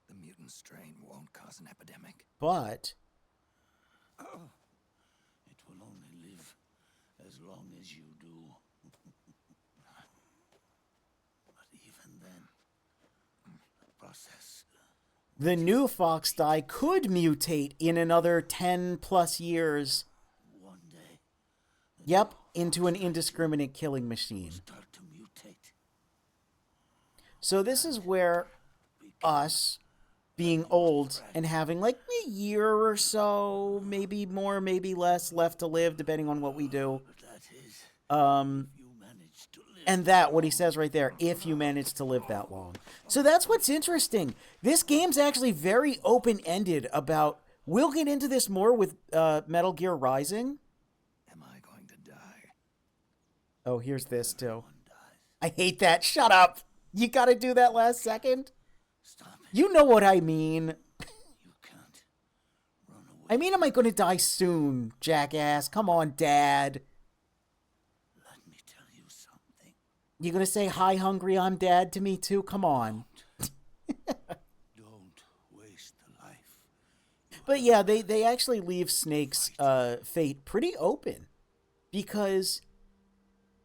the mutant strain won't cause an epidemic? But It will only live as long as you do. But even then, the process. the new Fox die could mutate in another 10 plus years. One day, Yep, into an indiscriminate killing machine. start to mutate. So this is where us being old and having like a year or so, maybe more, maybe less left to live, depending on what we do. But that is, You manage to live. And that, what he says right there, if you manage to live that long. So that's what's interesting. This game's actually very open-ended about... We'll get into this more with Metal Gear Rising. Am I going to die? Oh, here's this, too. I hate that. Shut up. You gotta do that last second. Stop it. You know what I mean. You can't run away. I mean, am I gonna die soon, jackass? Come on, Dad. Let me tell you something. You gonna say, hi, hungry, I'm Dad to me, too? Come on. Don't waste the life. But yeah, they actually leave Snake's fate pretty open. Because,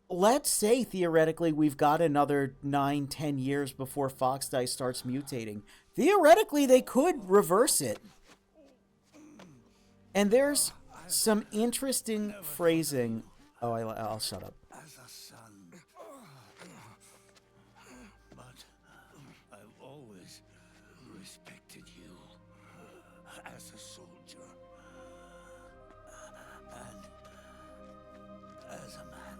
let's say, theoretically, we've got another 9-10 years before Fox Die starts mutating. Theoretically, they could reverse it. And there's some interesting phrasing... Oh, I'll shut up. As a son. But I've always respected you as a soldier. And as a man.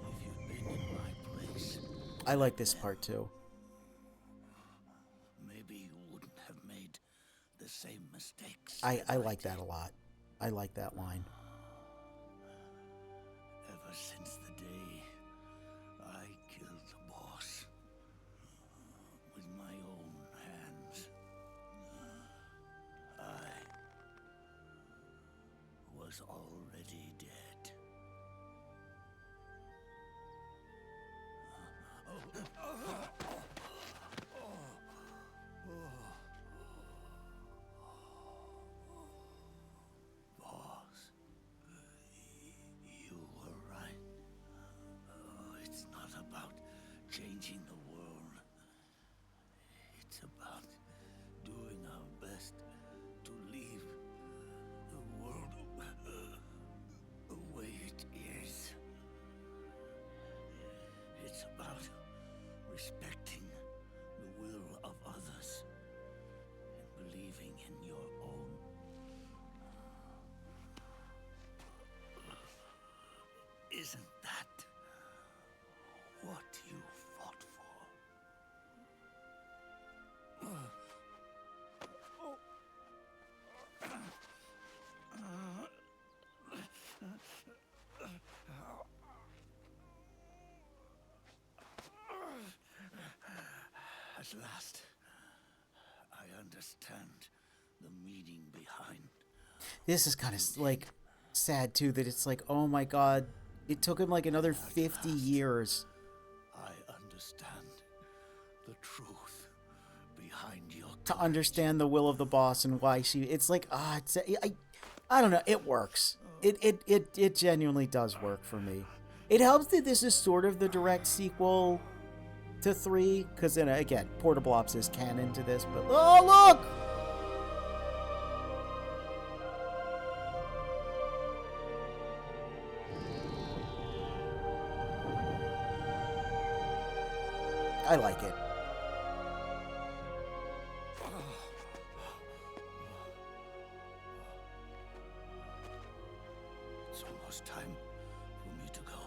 If you'd been in my place, I like this part, too. maybe you wouldn't have made the same mistakes. I like that a lot. I like that line. Ever since the day I killed the boss with my own hands, I was already dead. Boss, you were right. It's not about changing the world. It's about doing our best to leave the world the way it is. It's about respecting the will of others and believing in your own. Is Isn't that what you fought for? At last, I understand the meaning behind. This is kind of like sad too, that it's like, oh my god, it took him like another 50 years. I understand the truth behind your To understand the will of the boss and why she, it's like, I don't know, it works. It genuinely does work for me. It helps that this is sort of the direct sequel to 3, because then again, Portable Ops is canon to this, but oh look! I like it. It's almost time for me to go.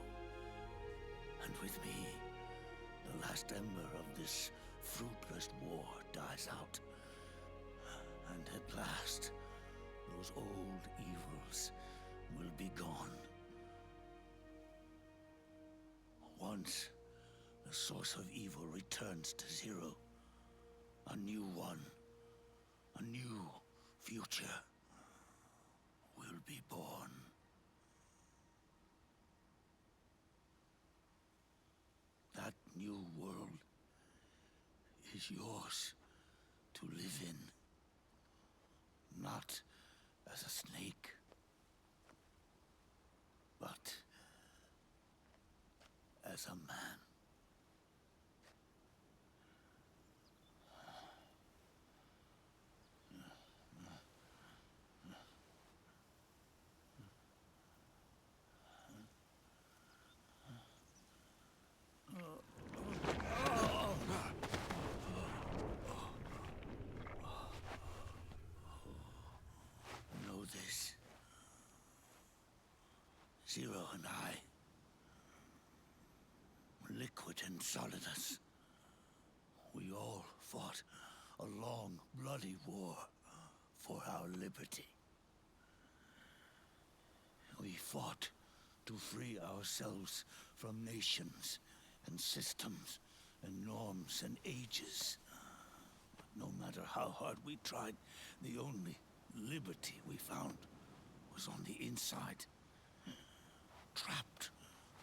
And with me, the last ember of this fruitless war dies out. And at last, those old evils will be gone. Once the source of evil returns to zero, a new one, a new future will be born. That new world is yours to live in, not as a snake, but as a man. Know this. Zero and I, Liquid and Solidus, we all fought a long, bloody war for our liberty. We fought to free ourselves from nations and systems and norms and ages. But no matter how hard we tried, the only liberty we found was on the inside, trapped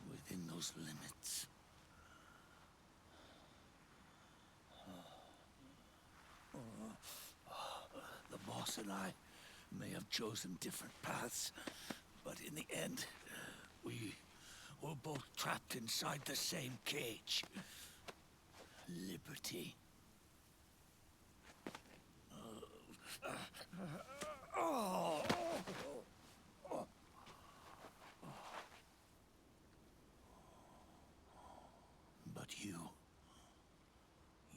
within those limits. The boss and I may have chosen different paths, but in the end, we were both trapped inside the same cage. Liberty. But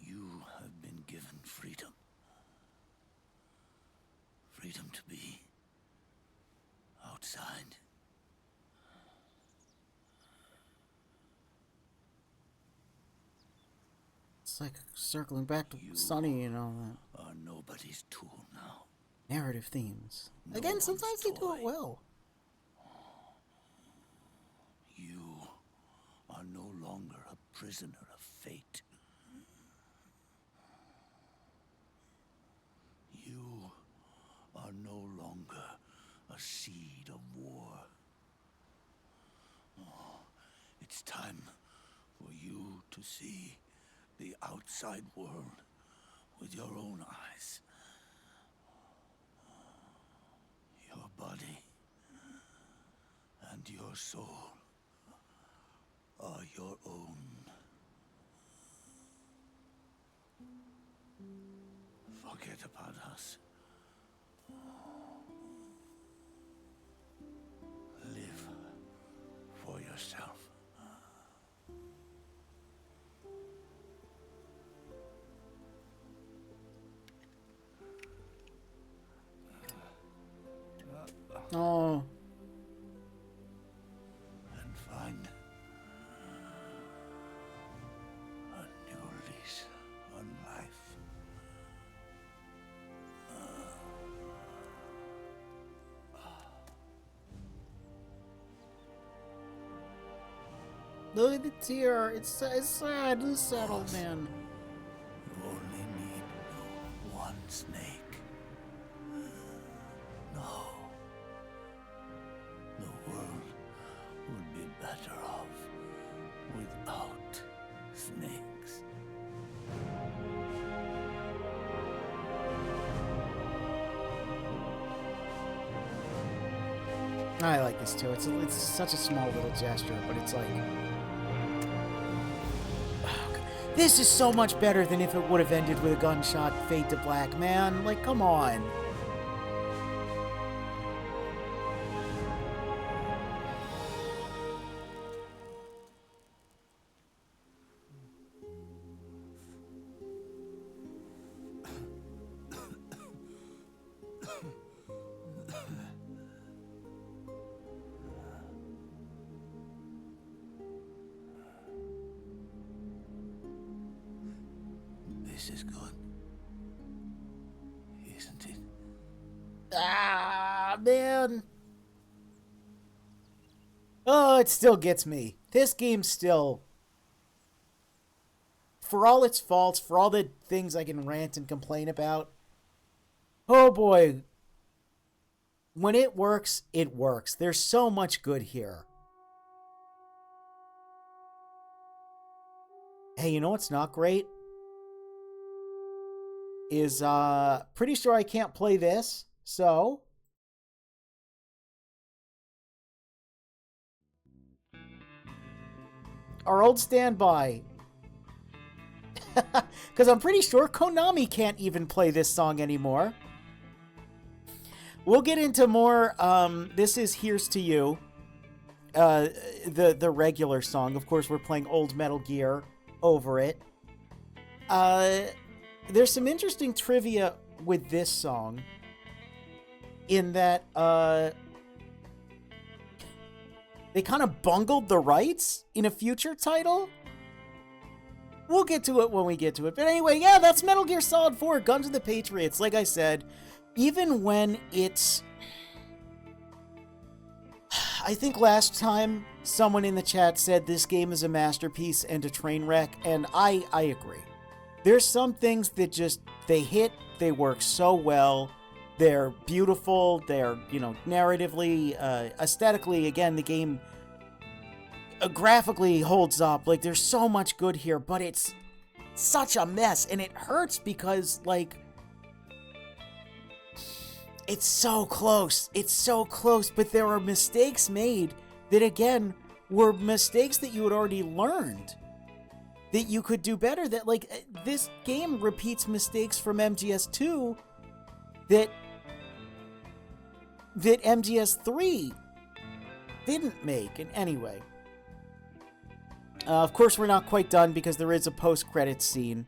you have been given freedom. Freedom to be outside. It's like circling back to Sunny and all that. Are nobody's tool now. Narrative themes. No Again, one's sometimes they do toy. it well. You are no longer a prisoner of fate. You are no longer a seed of war. Oh, it's time for you to see the outside world with your own eyes. Your body and your soul are your own. Forget about us. Live for yourself. Oh. And find Look at the tear. It's sad. It's sad, old man. You only need one snake. No. The world would be better off without snakes. I like this too. It's such a small little gesture, but it's like, this is so much better than if it would have ended with a gunshot, fade to black, man. Like, come on. This is good, isn't it? Ah, man. Oh, it still gets me. This game still, for all its faults, for all the things I can rant and complain about, oh boy, when it works, it works. There's so much good here. Hey, you know what's not great? Is pretty sure I can't play this, so our old standby. Because I'm pretty sure Konami can't even play this song anymore. We'll get into more. This is Here's to You, the regular song. Of course, we're playing old Metal Gear over it. There's some interesting trivia with this song in that they kind of bungled the rights in a future title. We'll get to it when we get to it. But anyway, yeah, that's Metal Gear Solid 4, Guns of the Patriots. Like I said, even when it's... I think last time someone in the chat said this game is a masterpiece and a train wreck, and I agree. There's some things that just, they hit, they work so well, they're beautiful, they're, you know, narratively, aesthetically, again, the game graphically holds up. Like, there's so much good here, but it's such a mess, and it hurts because, like, it's so close, but there are mistakes made that, again, were mistakes that you had already learned. That you could do better, that, like, this game repeats mistakes from MGS2 that MGS3 didn't make. And anyway, of course we're not quite done because there is a post-credits scene.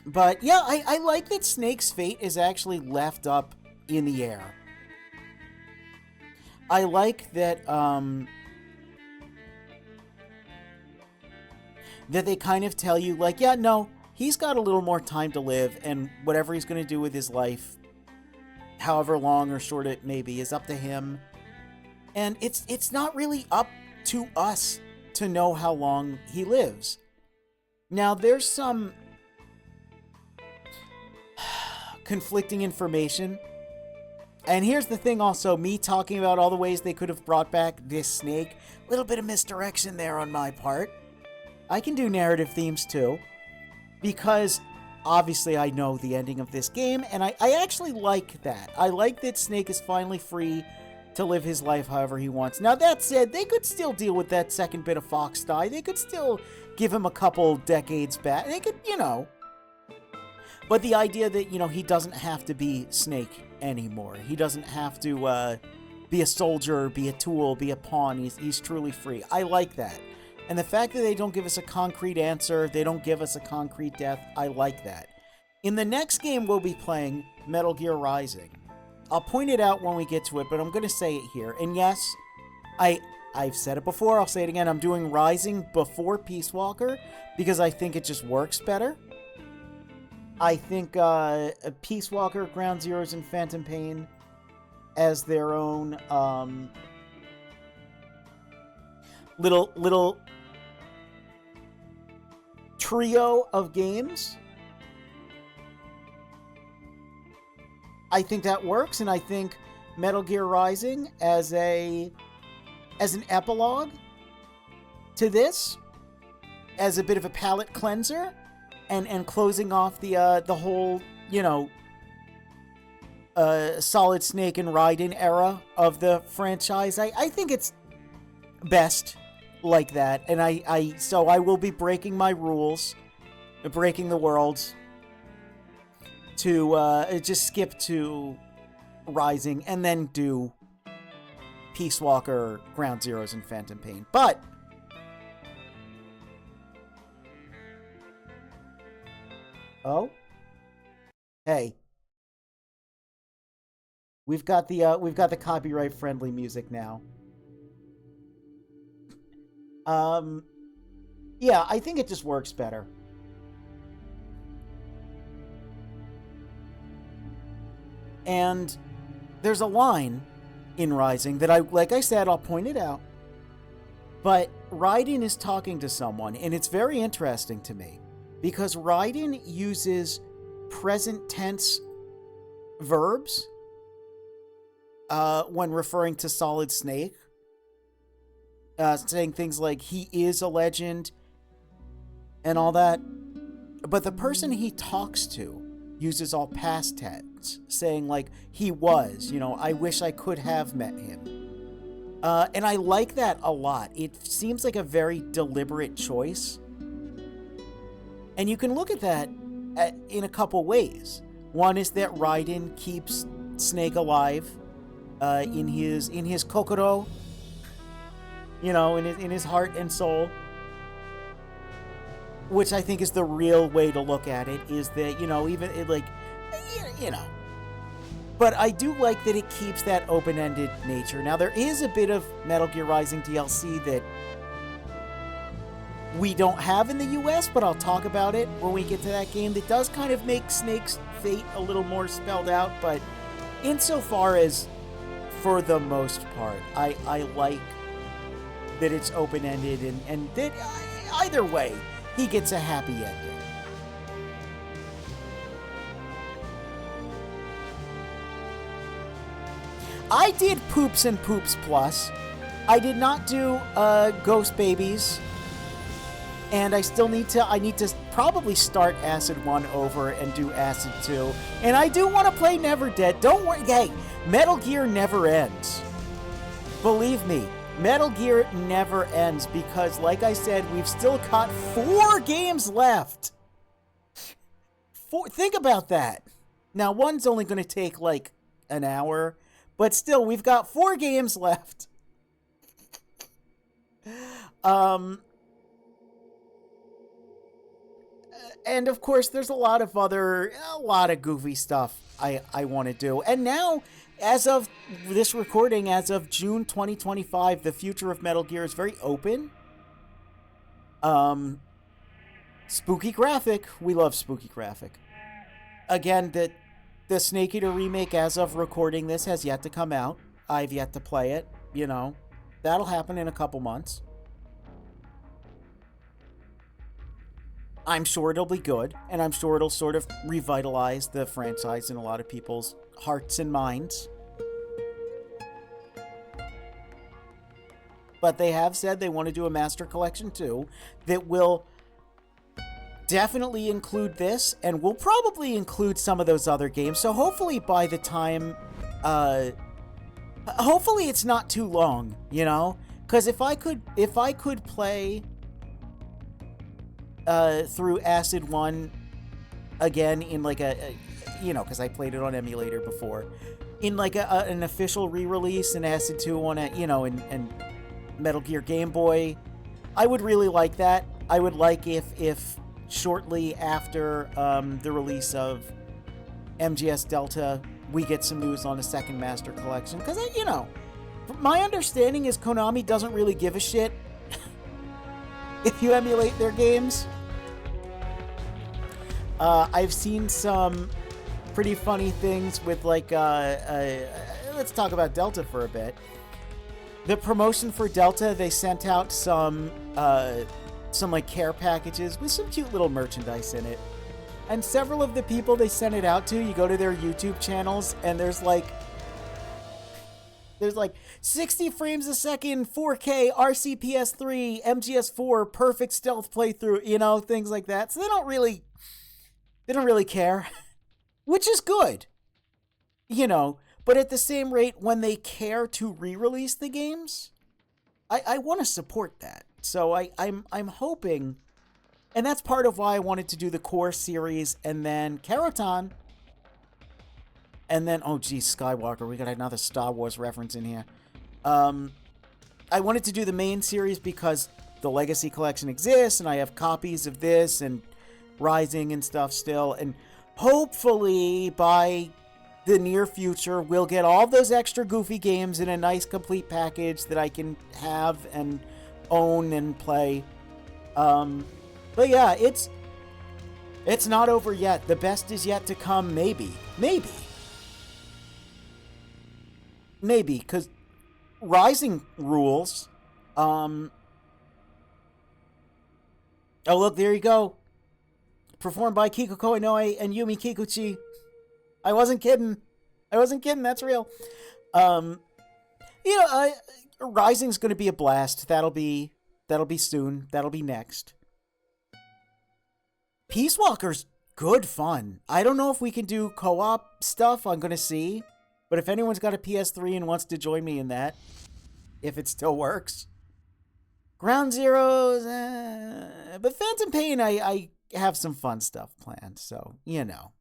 But yeah, I like that Snake's fate is actually left up in the air. I like that, that they kind of tell you, like, yeah, no, he's got a little more time to live, and whatever he's going to do with his life, however long or short it may be, is up to him. And it's not really up to us to know how long he lives. Now, there's some conflicting information. And here's the thing also, me talking about all the ways they could have brought back this snake, a little bit of misdirection there on my part. I can do narrative themes too, because obviously I know the ending of this game, and I actually like that. I like that Snake is finally free to live his life however he wants. Now, that said, they could still deal with that second bit of Fox die. They could still give him a couple decades back. They could, you know. But the idea that, you know, he doesn't have to be Snake anymore. He doesn't have to be a soldier, be a tool, be a pawn. He's truly free. I like that. And the fact that they don't give us a concrete answer, they don't give us a concrete death, I like that. In the next game, we'll be playing Metal Gear Rising. I'll point it out when we get to it, but I'm going to say it here. And yes, I've said it before, I'll say it again. I'm doing Rising before Peace Walker because I think it just works better. I think Peace Walker, Ground Zeroes, and Phantom Pain as their own little trio of games. I think that works, and I think Metal Gear Rising as an epilogue to this, as a bit of a palate cleanser, and closing off the whole, Solid Snake and Raiden era of the franchise. I think it's best like that, and so I will be breaking my rules, breaking the worlds, to just skip to Rising and then do Peace Walker, Ground Zeroes, and Phantom Pain. But oh, hey, we've got the copyright friendly music now. Yeah, I think it just works better. And there's a line in Rising that like I said, I'll point it out. But Raiden is talking to someone, and it's very interesting to me because Raiden uses present tense verbs when referring to Solid Snake. Saying things like, he is a legend, and all that. But the person he talks to uses all past tense, saying, like, he was, I wish I could have met him. And I like that a lot. It seems like a very deliberate choice. And you can look at that in a couple ways. One is that Raiden keeps Snake alive in his kokoro, in his heart and soul, which I think is the real way to look at it, is that, but I do like that it keeps that open-ended nature. Now, there is a bit of Metal Gear Rising DLC that we don't have in the US, but I'll talk about it when we get to that game, that does kind of make Snake's fate a little more spelled out, but insofar as, for the most part, I like that it's open-ended, and that either way, he gets a happy ending. I did Poops and Poops Plus. I did not do Ghost Babies, and I need to probably start Acid 1 over and do Acid 2, and I do want to play Never Dead. Don't worry, hey, Metal Gear never ends. Believe me, Metal Gear never ends, because, like I said, we've still got 4 games left. Think about that. Now, one's only going to take, like, an hour, but still, we've got 4 games left. And, of course, there's a lot of goofy stuff I want to do. And now, as of this recording, as of June 2025, the future of Metal Gear is very open. Spooky Graphic. We love Spooky Graphic. Again, the Snake Eater remake, as of recording this, has yet to come out. I've yet to play it. That'll happen in a couple months. I'm sure it'll be good, and I'm sure it'll sort of revitalize the franchise in a lot of people's hearts and minds. But they have said they want to do a Master Collection too that will definitely include this, and will probably include some of those other games. So hopefully by the time, hopefully it's not too long, because if I could play through Acid 1 again in like because I played it on emulator before, in like an official re-release, and Acid 2 on a, and Metal Gear Game Boy, I would really like that. I would like if shortly after the release of MGS Delta, we get some news on a second Master Collection, because my understanding is Konami doesn't really give a shit if you emulate their games. I've seen some pretty funny things with like let's talk about Delta for a bit. The promotion for Delta, they sent out some like care packages with some cute little merchandise in it. And several of the people they sent it out to, you go to their YouTube channels, and there's like 60 frames a second, 4K, RCPS3, MGS4, perfect stealth playthrough, things like that. So they don't really care, which is good, But at the same rate, when they care to re-release the games, I want to support that. So I'm hoping. And that's part of why I wanted to do the core series and then Keraton. And then, oh geez, Skywalker. We got another Star Wars reference in here. I wanted to do the main series because the Legacy Collection exists and I have copies of this and Rising and stuff still. And hopefully by the near future, we'll get all those extra goofy games in a nice complete package that I can have and own and play. But yeah, it's not over yet. The best is yet to come, maybe, because Rising rules. Oh, look, there you go. Performed by Kiko Koinoe and Yumi Kikuchi. I wasn't kidding. That's real. Rising's going to be a blast. That'll be soon. That'll be next. Peace Walker's good fun. I don't know if we can do co-op stuff. I'm going to see. But if anyone's got a PS3 and wants to join me in that, if it still works. Ground Zeroes, but Phantom Pain, I have some fun stuff planned. So, you know.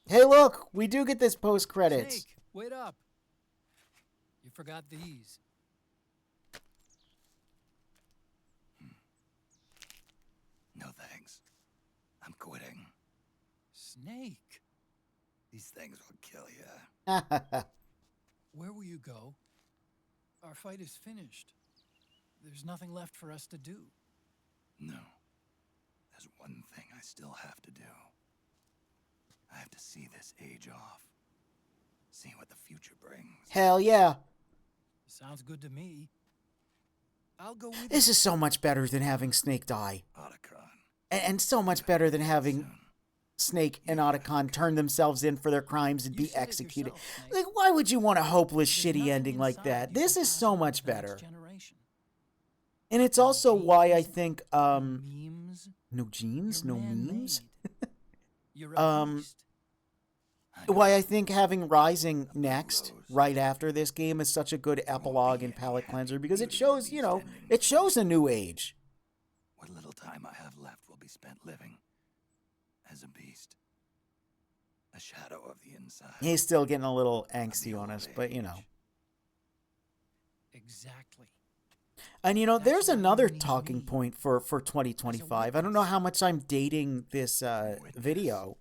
Hey, look, we do get this post-credits. Snake, wait up. You forgot these. No thanks. I'm quitting. Snake. These things will kill you. Where will you go? Our fight is finished. There's nothing left for us to do. No. There's one thing I still have to do. I have to see this age off. See what the future brings. Hell yeah. Sounds good to me. I'll go with This you. is so much better than having Snake die. Otacon. And so much better than having Soon. Snake and Otacon turn themselves in for their crimes and You be said it executed. yourself, Snake. Like, why would you want a hopeless, There's shitty nothing ending like inside that? you This to is pass so on to much the next better. generation. And it's also why I think, Memes. no genes, You're no memes. man-made. You're a beast. Why I think having Rising next, right after this game, is such a good epilogue and palate cleanser because it shows, it shows a new age. What little time I have left will be spent living as a beast. A shadow of the inside. He's still getting a little angsty on us, but Exactly. And there's what another you talking need. point for 2025. I don't know how much I'm dating this video.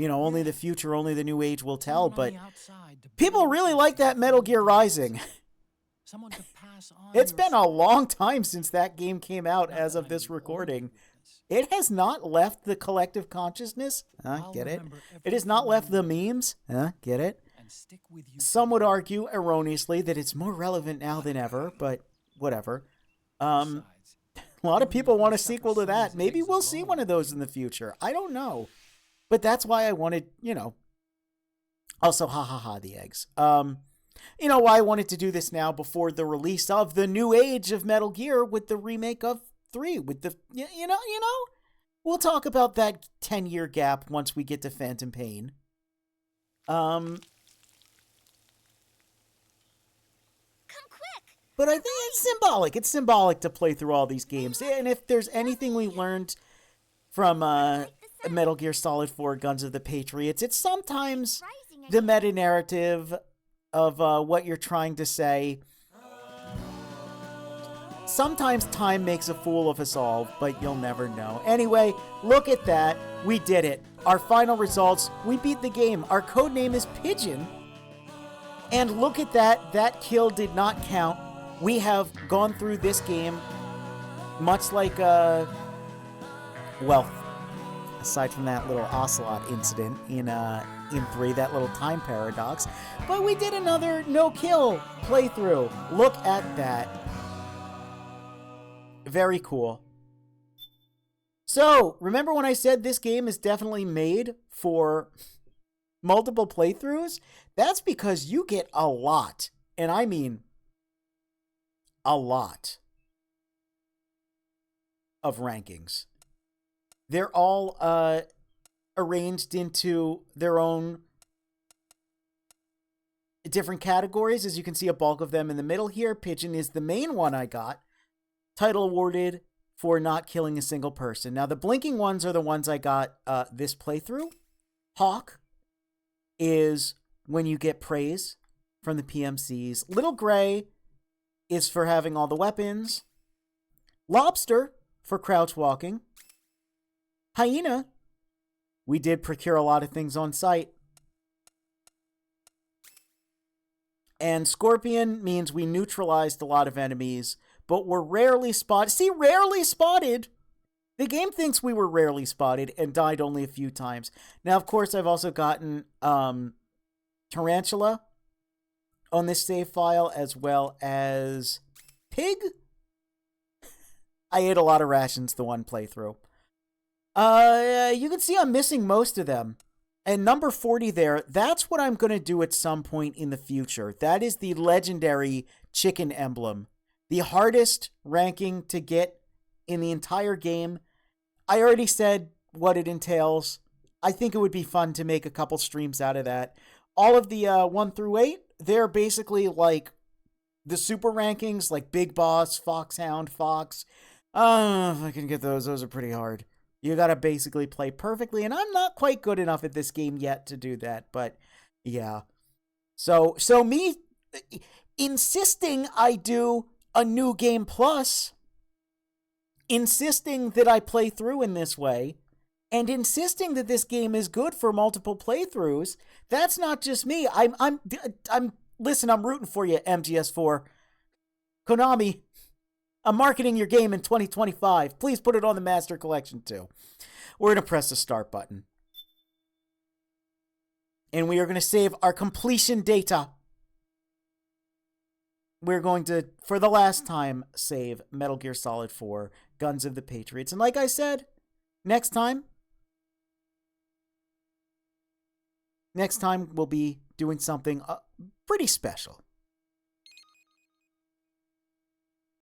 Only the future, only the new age will tell, Someone on but the outside to people build really up like that your Metal Gear confidence. Rising. Someone to pass on It's your been a long time since that game came out Not as that of I this need old recording. witness. It has not left the collective consciousness. I'll Get it? remember It has not everything left you the did memes. Get it? and stick with you Some would forever. argue erroneously that it's more relevant now than ever, but whatever. Besides, A lot of you people never want a suffer sequel to that. son's Maybe eggs we'll see alone. one of those in the future. I don't know. But that's why I wanted, Also, the eggs. Why I wanted to do this now before the release of the new age of Metal Gear with the remake of 3. With the, we'll talk about that 10-year gap once we get to Phantom Pain. Come quick! But I think it's symbolic. It's symbolic to play through all these games. And if there's anything we learned from Metal Gear Solid 4 Guns of the Patriots, it's sometimes Rising the again. meta-narrative of what you're trying to say. Sometimes time makes a fool of us all, but you'll never know. Anyway, look at that. We did it. Our final results, we beat the game. Our code name is Pigeon. And look at that. That kill did not count. We have gone through this game much like, aside from that little ocelot incident in 3, that little time paradox. But we did another no-kill playthrough. Look at that. Very cool. So, remember when I said this game is definitely made for multiple playthroughs? That's because you get a lot, and I mean a lot, of rankings. They're all arranged into their own different categories. As you can see, a bulk of them in the middle here. Pigeon is the main one I got. Title awarded for not killing a single person. Now, the blinking ones are the ones I got this playthrough. Hawk is when you get praise from the PMCs. Little Gray is for having all the weapons. Lobster for crouch walking. Hyena, we did procure a lot of things on site. And Scorpion means we neutralized a lot of enemies, but were rarely spotted. See, rarely spotted. The game thinks we were rarely spotted and died only a few times. Now, of course, I've also gotten Tarantula on this save file, as well as Pig. I ate a lot of rations the one playthrough. You can see I'm missing most of them. And number 40 there, that's what I'm going to do at some point in the future. That is the legendary chicken emblem. The hardest ranking to get in the entire game. I already said what it entails. I think it would be fun to make a couple streams out of that. All of the 1 through 8, they're basically like the super rankings, like Big Boss, Foxhound, Fox. If I can get those are pretty hard. You gotta basically play perfectly, and I'm not quite good enough at this game yet to do that, but yeah. So me insisting I do a new game plus, insisting that I play through in this way, and insisting that this game is good for multiple playthroughs, that's not just me. Listen, I'm rooting for you, MGS4. Konami, I'm marketing your game in 2025. Please put it on the Master Collection too. We're going to press the start button. And we are going to save our completion data. We're going to, for the last time, save Metal Gear Solid 4, Guns of the Patriots. And like I said, next time we'll be doing something pretty special.